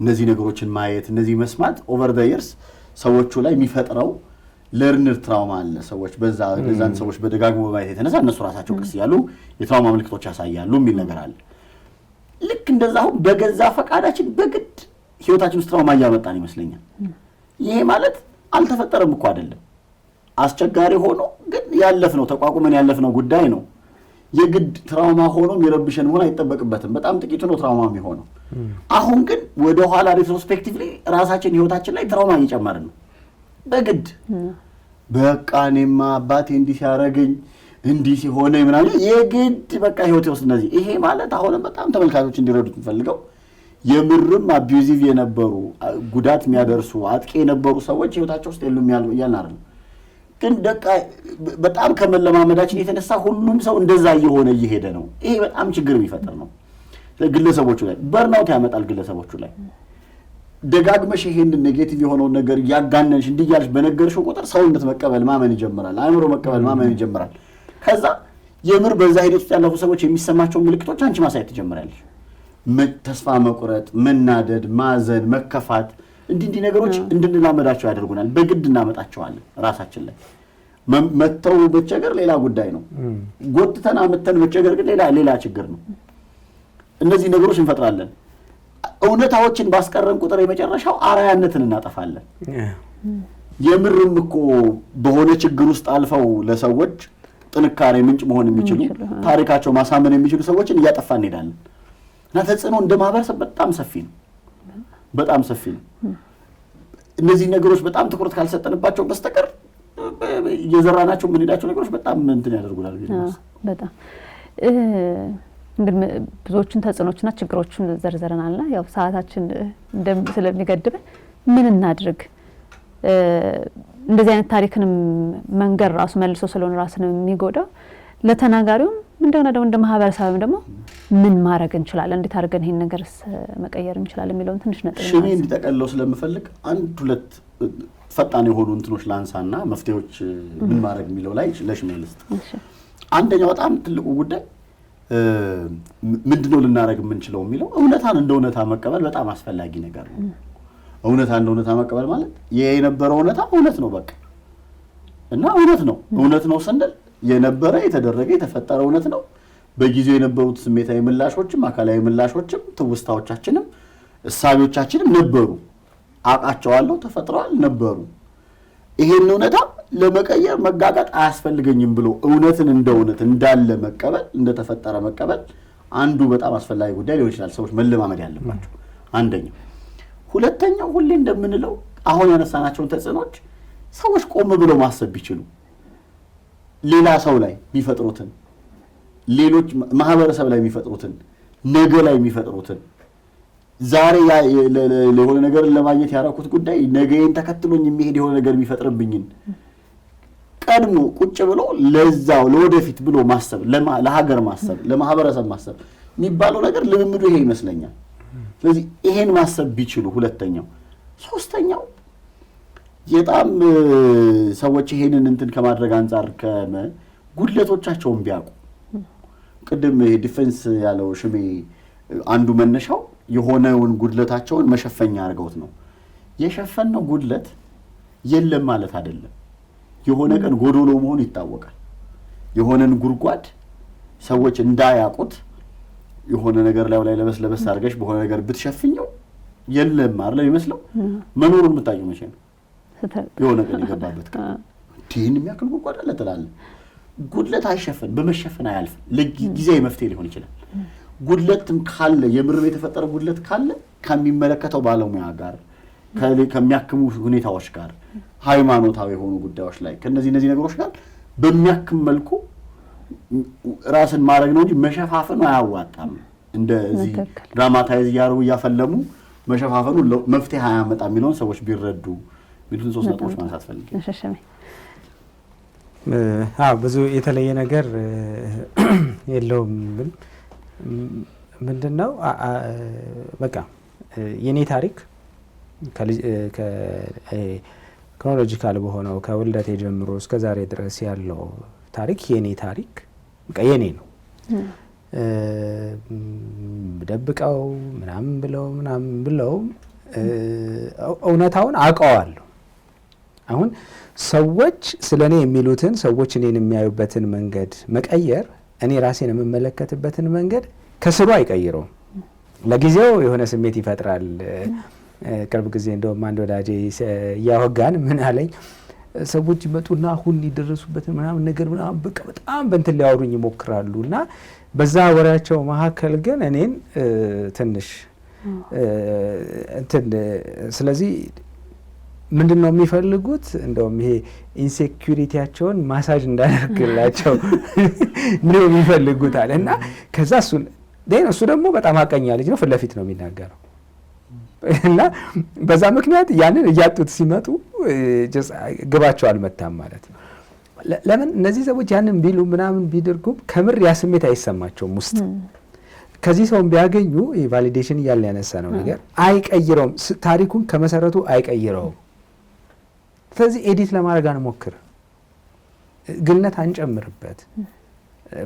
እነዚህ ነገሮችን ማየት እነዚህ መስማት ኦቨር ዘ ይርስ ሰዎቹ ላይ የሚፈጥረው ለርነር ትራውማ አለ። ሰዎች በዛን ሰዎች በደጋግሞ በማየት የተነሳ እነሱ ራሳቸው ቀስ ያሉ የትራውማ ምልክቶች ያሳያሉ የሚል ነገር አለ። ልክ እንደዛው በገዛ ፈቃዳችን በግድ ህይወታችን ውስጥ ትራውማ እያመጣን ይመስለኛል። ይሄ ማለት አልተፈጠረም እኮ አይደለም። አስቸጋሪ ሆኖ ግን ያለፍነው ተቋቁመን ያለፍነው ጉዳይ ነው። የግድ ትራውማ ሆኖ የሚረብሸን መሆን አይጠበቅበትም። በጣም ጥቂቱ ነው ትራውማ የሚሆነው። አሁን ግን ወደ ኋላ ሬትሮስፔክቲቭሊ ራሳችን ህይወታችን ላይ ትራውማ እየጨመርን ነው በግድ። በቃ እኔማ አባቴ እንዲህ ሲያረገኝ እንዲህ ሲሆነ ምናምን የግድ በቃ ህይወቴ ውስጥ እነዚህ ይሄ ማለት አሁንም በጣም ተመልካቾች እንዲረዱት የምፈልገው የምርም አቢዩዚቭ የነበሩ ጉዳት የሚያደርሱ አጥቂ የነበሩ ሰዎች ህይወታቸው ውስጥ የሉም ያልን አይደል። ግን በጣም ከመለማመዳችን የተነሳ ሁሉም ሰው እንደዛ እየሆነ እየሄደ ነው። ይሄ በጣም ችግር የሚፈጥር ነው። ግለሰቦቹ ላይ በርናውት ያመጣል። ግለሰቦቹ ላይ ደጋግመሽ ይሄን ኔጌቲቭ የሆነውን ነገር ያጋነንሽ እንዲያልሽ በነገርሽው ቁጥር ሰውነት መቀበል ማመን ይጀምራል። አእምሮ መቀበል ማመን ይጀምራል። ከዛ የምር በዛ ሂደት ውስጥ ያለፉ ሰዎች የሚሰማቸው ምልክቶች አንቺ ማሳየት ትጀምራለሽ። ተስፋ መቁረጥ፣ መናደድ፣ ማዘን፣ መከፋት እንዲህ ነገሮች እንድንላመዳቸው ያደርጉናል። በግድ እናመጣቸዋለን ራሳችን ላይ። መተው መቸገር ሌላ ጉዳይ ነው። ጎትተን አመተን መቸገር ግን ሌላ ችግር ነው። እነዚህ ነገሮች እንፈጥራለን። እውነታዎችን ባስቀረን ቁጥር የመጨረሻው አራያነትን እናጠፋለን። የምርም እኮ በሆነ ችግር ውስጥ አልፈው ለሰዎች ጥንካሬ ምንጭ መሆን የሚችሉ ታሪካቸው ማሳመን የሚችሉ ሰዎችን እያጠፋን እንሄዳለን። እና ተጽዕኖ እንደ ማህበረሰብ በጣም ሰፊ ነው። በጣም ሰፊ ነው። እነዚህ ነገሮች በጣም ትኩረት ካልሰጠንባቸው በስተቀር እየዘራናቸው የምንሄዳቸው ነገሮች በጣም እንትን ያደርጉናል። በጣም እንግዲህ ብዙዎቹን ተጽዕኖችና ችግሮችን ዘርዘረናልና ያው ሰዓታችን ስለሚገድበን ምን እናድርግ? እንደዚህ አይነት ታሪክንም መንገር ራሱ መልሶ ስለሆነ ራስን የሚጎዳው ለተናጋሪውም እንደገና ደግሞ እንደ ማህበረሰብም ደግሞ ምን ማድረግ እንችላለን? እንዴት አድርገን ይሄን ነገርስ መቀየር እንችላለን የሚለውን ትንሽ ነጥብ ሽሜ እንዲጠቀለው ስለምፈልግ አንድ ሁለት ፈጣን የሆኑ እንትኖች ላንሳና መፍትሄዎች ምን ማድረግ የሚለው ላይ ለሽሜ ልስጥ። አንደኛው በጣም ትልቁ ጉዳይ ምንድነው ልናደርግ የምንችለው የሚለው እውነታን እንደ እውነታ መቀበል በጣም አስፈላጊ ነገር ነው። እውነታን እንደ እውነታ መቀበል ማለት የነበረው እውነታ እውነት ነው በቃ እና እውነት ነው ስንል የነበረ የተደረገ የተፈጠረ እውነት ነው። በጊዜው የነበሩት ስሜታዊ ምላሾችም አካላዊ ምላሾችም ትውስታዎቻችንም እሳቢዎቻችንም ነበሩ። አቃቸዋለሁ ተፈጥረዋል ነበሩ። ይሄን እውነታ ለመቀየር መጋጋጥ አያስፈልገኝም ብሎ እውነትን እንደ እውነት እንዳለ መቀበል እንደተፈጠረ መቀበል አንዱ በጣም አስፈላጊ ጉዳይ ሊሆን ይችላል። ሰዎች መለማመድ ያለባቸው አንደኛው። ሁለተኛው ሁሌ እንደምንለው አሁን ያነሳናቸውን ተጽዕኖች ሰዎች ቆም ብለው ማሰብ ቢችሉ ሌላ ሰው ላይ የሚፈጥሩትን ሌሎች ማህበረሰብ ላይ የሚፈጥሩትን ነገ ላይ የሚፈጥሩትን ዛሬ ለሆነ ነገር ለማግኘት ያደረኩት ጉዳይ ነገን ተከትሎኝ የሚሄድ የሆነ ነገር የሚፈጥርብኝን ቀድሞ ቁጭ ብሎ ለዛው ለወደፊት ብሎ ማሰብ ለሀገር ማሰብ ለማህበረሰብ ማሰብ የሚባለው ነገር ልምምዱ ይሄ ይመስለኛል። ስለዚህ ይሄን ማሰብ ቢችሉ ሁለተኛው። ሶስተኛው በጣም ሰዎች ይሄንን እንትን ከማድረግ አንፃር ጉድለቶቻቸውን ቢያውቁ ቅድም ዲፌንስ ያለው ሽሜ አንዱ መነሻው የሆነውን ጉድለታቸውን መሸፈኛ አድርገውት ነው። የሸፈነው ጉድለት የለም ማለት አይደለም። የሆነ ቀን ጎዶሎ መሆኑ ይታወቃል። የሆነን ጉድጓድ ሰዎች እንዳያውቁት የሆነ ነገር ላይ ለበስ አድርገሽ በሆነ ነገር ብትሸፍኘው የለም አይደል ይመስለው መኖሩን የምታየው መቼ ነው? የሆነ ቀን የገባበት ቀን ዲን የሚያክል ጉድጓድ አለ ትላለህ። ጉድለት አይሸፈን በመሸፈን አያልፍ። ለጊዜያዊ መፍትሄ ሊሆን ይችላል። ጉድለትም ካለ የምርብ የተፈጠረ ጉድለት ካለ ከሚመለከተው ባለሙያ ጋር ከሚያክሙ ሁኔታዎች ጋር ሃይማኖታዊ የሆኑ ጉዳዮች ላይ ከነዚህ ነገሮች ጋር በሚያክም መልኩ ራስን ማድረግ ነው እንጂ መሸፋፈኑ አያዋጣም። እንደዚህ ድራማታይዝ እያፈለሙ መሸፋፈኑ መፍትሄ አያመጣም የሚለውን ሰዎች ቢረዱ ቢሉን ሶስት ነጥቦች ማንሳት ፈልጌ። ብዙ የተለየ ነገር የለውም። ምንድነው በቃ የኔ ታሪክ ክሮኖሎጂካል በሆነው ከውልደቴ ጀምሮ እስከ ዛሬ ድረስ ያለው ታሪክ የኔ ታሪክ በቃ የኔ ነው። ደብቀው ምናምን ብለው እውነታውን አውቀዋለሁ። አሁን ሰዎች ስለኔ የሚሉትን ሰዎች እኔን የሚያዩበትን መንገድ መቀየር እኔ ራሴን የምመለከትበትን መንገድ ከስሩ አይቀይረውም። ለጊዜው የሆነ ስሜት ይፈጥራል። ቅርብ ጊዜ እንደውም አንድ ወዳጄ እያወጋን ምን አለኝ፣ ሰዎች ይመጡና አሁን የደረሱበትን ምናምን ነገር ምናምን በቃ በጣም በእንትን ሊያወሩኝ ይሞክራሉ እና በዛ ወሬያቸው መካከል ግን እኔን ትንሽ እንትን ስለዚህ ምንድነው የሚፈልጉት? እንደውም ይሄ ኢንሴኩሪቲያቸውን ማሳጅ እንዳደርግላቸው ነው የሚፈልጉት አለ እና ከዛ እሱ ደግሞ በጣም አቀኛ ልጅ ነው፣ ፊት ለፊት ነው የሚናገረው እና በዛ ምክንያት ያንን እያጡት ሲመጡ ግባቸው አልመታም ማለት ነው። ለምን እነዚህ ሰዎች ያንን ቢሉ ምናምን ቢደርጉም ከምር ያ ስሜት አይሰማቸውም ውስጥ። ከዚህ ሰውን ቢያገኙ ቫሊዴሽን እያለ ያነሳ ነው ነገር አይቀይረውም፣ ታሪኩን ከመሰረቱ አይቀይረውም። ስለዚህ ኤዲት ለማድረግ አንሞክር፣ ግልነት አንጨምርበት።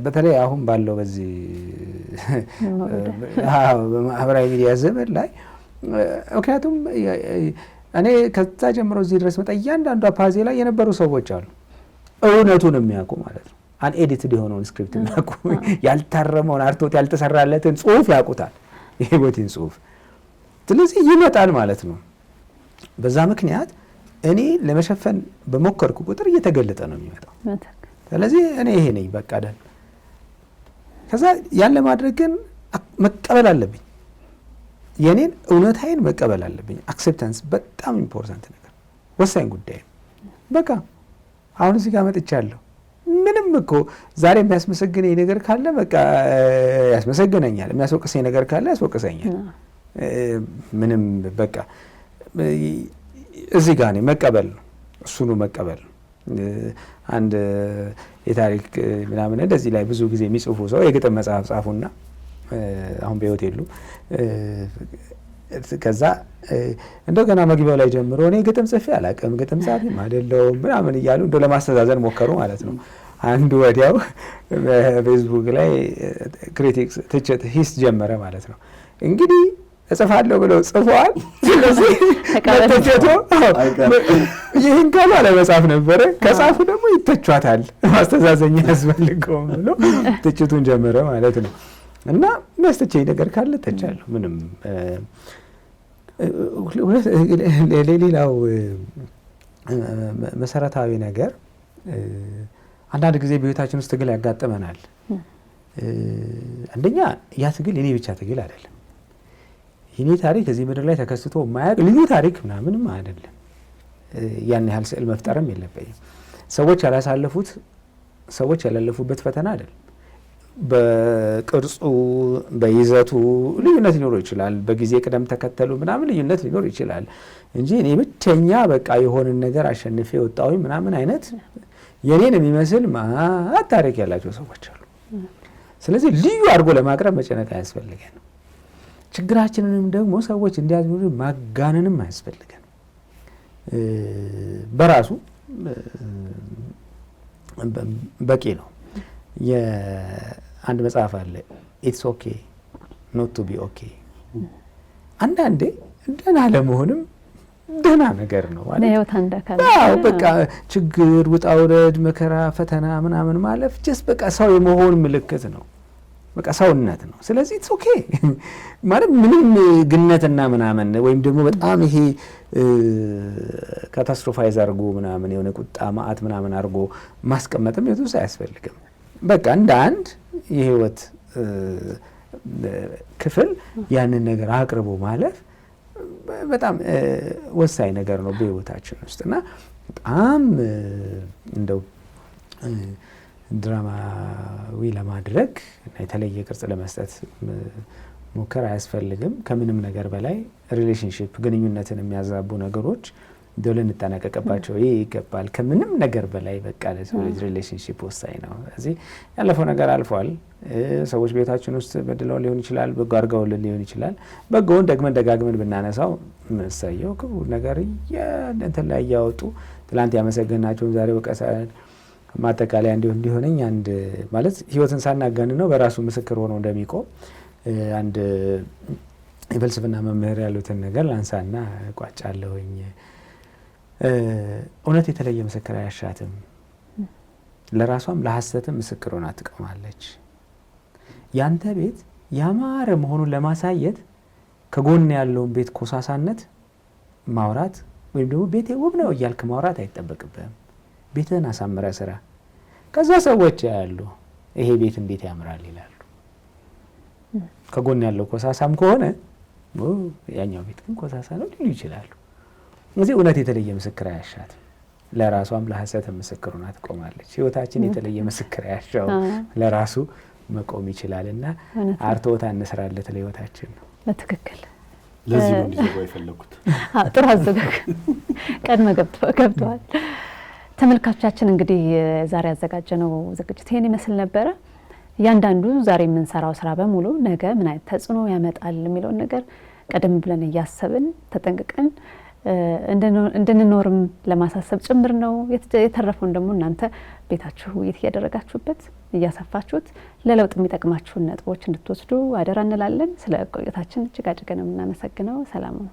በተለይ አሁን ባለው በዚህ በማህበራዊ ሚዲያ ዘመን ላይ ምክንያቱም እኔ ከዛ ጀምሮ እዚህ ድረስ መጣ እያንዳንዱ ፓዜ ላይ የነበሩ ሰዎች አሉ እውነቱን የሚያውቁ ማለት ነው። አንኤዲትድ የሆነውን ስክሪፕት የሚያውቁ ያልታረመውን አርቶት ያልተሰራለትን ጽሁፍ ያውቁታል፣ የህይወትን ጽሁፍ። ስለዚህ ይመጣል ማለት ነው። በዛ ምክንያት እኔ ለመሸፈን በሞከርኩ ቁጥር እየተገለጠ ነው የሚመጣው። ስለዚህ እኔ ይሄ ነኝ በቃ ደን። ከዛ ያን ለማድረግ ግን መቀበል አለብኝ፣ የኔን እውነታዬን መቀበል አለብኝ። አክሴፕታንስ በጣም ኢምፖርታንት ነገር፣ ወሳኝ ጉዳይ። በቃ አሁን እዚህ ጋር መጥቻለሁ። ምንም እኮ ዛሬ የሚያስመሰግነኝ ነገር ካለ በቃ ያስመሰግነኛል፣ የሚያስወቅሰኝ ነገር ካለ ያስወቅሰኛል። ምንም በቃ እዚህ ጋር ነው መቀበል ነው፣ እሱኑ መቀበል ነው። አንድ የታሪክ ምናምን እንደዚህ ላይ ብዙ ጊዜ የሚጽፉ ሰው የግጥም መጽሐፍ ጻፉና አሁን በህይወት የሉ ከዛ እንደገና መግቢያው ላይ ጀምሮ እኔ ግጥም ጽፌ አላውቅም፣ ግጥም ጻፊም አይደለሁም ምናምን እያሉ እንደው ለማስተዛዘን ሞከሩ ማለት ነው። አንዱ ወዲያው በፌስቡክ ላይ ክሪቲክስ ትችት ሂስ ጀመረ ማለት ነው። እንግዲህ እጽፋለሁ ብለው ጽፈዋል፣ ስለዚህ ተተቸቶ ይህን ካሉ አለመጻፍ ነበረ፣ ከጻፉ ደግሞ ይተቿታል፣ ማስተዛዘኛ ያስፈልገውም ብሎ ትችቱን ጀመረ ማለት ነው። እና የሚያስተቸኝ ነገር ካለ ተቻለሁ ምንም። ሌላው መሰረታዊ ነገር አንዳንድ ጊዜ በህይወታችን ውስጥ ትግል ያጋጥመናል። አንደኛ ያ ትግል የኔ ብቻ ትግል አይደለም። የኔ ታሪክ እዚህ ምድር ላይ ተከስቶ የማያውቅ ልዩ ታሪክ ምናምንም አይደለም። ያን ያህል ስዕል መፍጠርም የለብኝም። ሰዎች ያላሳለፉት፣ ሰዎች ያላለፉበት ፈተና አይደለም። በቅርጹ በይዘቱ ልዩነት ሊኖር ይችላል። በጊዜ ቅደም ተከተሉ ምናምን ልዩነት ሊኖር ይችላል እንጂ እኔ ብቸኛ በቃ የሆነን ነገር አሸንፌ ወጣሁኝ ምናምን አይነት የኔን የሚመስል ማት ታሪክ ያላቸው ሰዎች አሉ። ስለዚህ ልዩ አድርጎ ለማቅረብ መጨነቅ አያስፈልገንም። ችግራችንንም ደግሞ ሰዎች እንዲያዝኑ ማጋነንም አያስፈልገንም። በራሱ በቂ ነው። የአንድ መጽሐፍ አለ ኢትስ ኦኬ ኖት ቱ ቢ ኦኬ። አንዳንዴ ደህና ለመሆንም ደህና ነገር ነው ማለት ለህይወት አንድ አካል። በቃ ችግር፣ ውጣ ውረድ፣ መከራ፣ ፈተና ምናምን ማለፍ ጀስት በቃ ሰው የመሆን ምልክት ነው። በቃ ሰውነት ነው። ስለዚህ ኢትስ ኦኬ ማለት ምንም ግነትና ምናምን ወይም ደግሞ በጣም ይሄ ካታስትሮፋይዝ አድርጎ ምናምን የሆነ ቁጣ ማአት ምናምን አድርጎ ማስቀመጥም የቱስ አያስፈልግም። በቃ እንደ አንድ የህይወት ክፍል ያንን ነገር አቅርቦ ማለፍ በጣም ወሳኝ ነገር ነው በህይወታችን ውስጥ እና በጣም እንደው ድራማዊ ለማድረግ እና የተለየ ቅርጽ ለመስጠት ሞከር አያስፈልግም። ከምንም ነገር በላይ ሪሌሽንሺፕ ግንኙነትን የሚያዛቡ ነገሮች እንደው ልንጠነቀቅባቸው ይገባል። ከምንም ነገር በላይ በቃ ለሰው ልጅ ሪሌሽንሺፕ ወሳኝ ነው። ስለዚህ ያለፈው ነገር አልፏል። ሰዎች ቤታችን ውስጥ በድለው ሊሆን ይችላል፣ በጎ አድርገውልን ሊሆን ይችላል። በጎውን ደግመን ደጋግመን ብናነሳው መሰየው ክፉ ነገር እንትን ላይ እያወጡ ትላንት ያመሰገናቸውን ዛሬ ወቀሳ ማጠቃለያ እንዲሆነኝ አንድ ማለት ህይወትን ሳናጋን ነው በራሱ ምስክር ሆኖ እንደሚቆም አንድ የፍልስፍና መምህር ያሉትን ነገር ላንሳና ቋጫለሁኝ። እውነት የተለየ ምስክር አያሻትም፣ ለራሷም ለሐሰትም ምስክር ሆና ትቆማለች። ያንተ ቤት ያማረ መሆኑን ለማሳየት ከጎን ያለውን ቤት ኮሳሳነት ማውራት ወይም ደግሞ ቤቴ ውብ ነው እያልክ ማውራት አይጠበቅብህም። ቤትህን አሳምረ ስራ። ከዛ ሰዎች ያሉ ይሄ ቤት እንዴት ያምራል ይላሉ። ከጎን ያለው ኮሳሳም ከሆነ ያኛው ቤት ግን ኮሳሳ ነው ሊሉ ይችላሉ። እዚህ እውነት የተለየ ምስክር አያሻትም፣ ለራሷም ለሐሰትም ምስክር ሆና ትቆማለች። ህይወታችን የተለየ ምስክር አያሻው ለራሱ መቆም ይችላልና አርትዖት እንስራለት ለህይወታችን ነው። በትክክል ለዚህ ነው እንዲዘጋው የፈለኩት። ጥሩ አዘጋግ ቀድመ ገብተዋል። ተመልካቾቻችን እንግዲህ ዛሬ ያዘጋጀነው ዝግጅት ይሄን ይመስል ነበረ። እያንዳንዱ ዛሬ የምንሰራው ስራ በሙሉ ነገ ምን አይነት ተጽዕኖ ያመጣል የሚለውን ነገር ቀደም ብለን እያሰብን ተጠንቅቀን እንድንኖርም ለማሳሰብ ጭምር ነው። የተረፈውን ደግሞ እናንተ ቤታችሁ ውይይት እያደረጋችሁበት እያሰፋችሁት ለለውጥ የሚጠቅማችሁን ነጥቦች እንድትወስዱ አደራ እንላለን። ስለ ቆይታችን እጅግ አድርገን የምናመሰግነው። ሰላም ነው።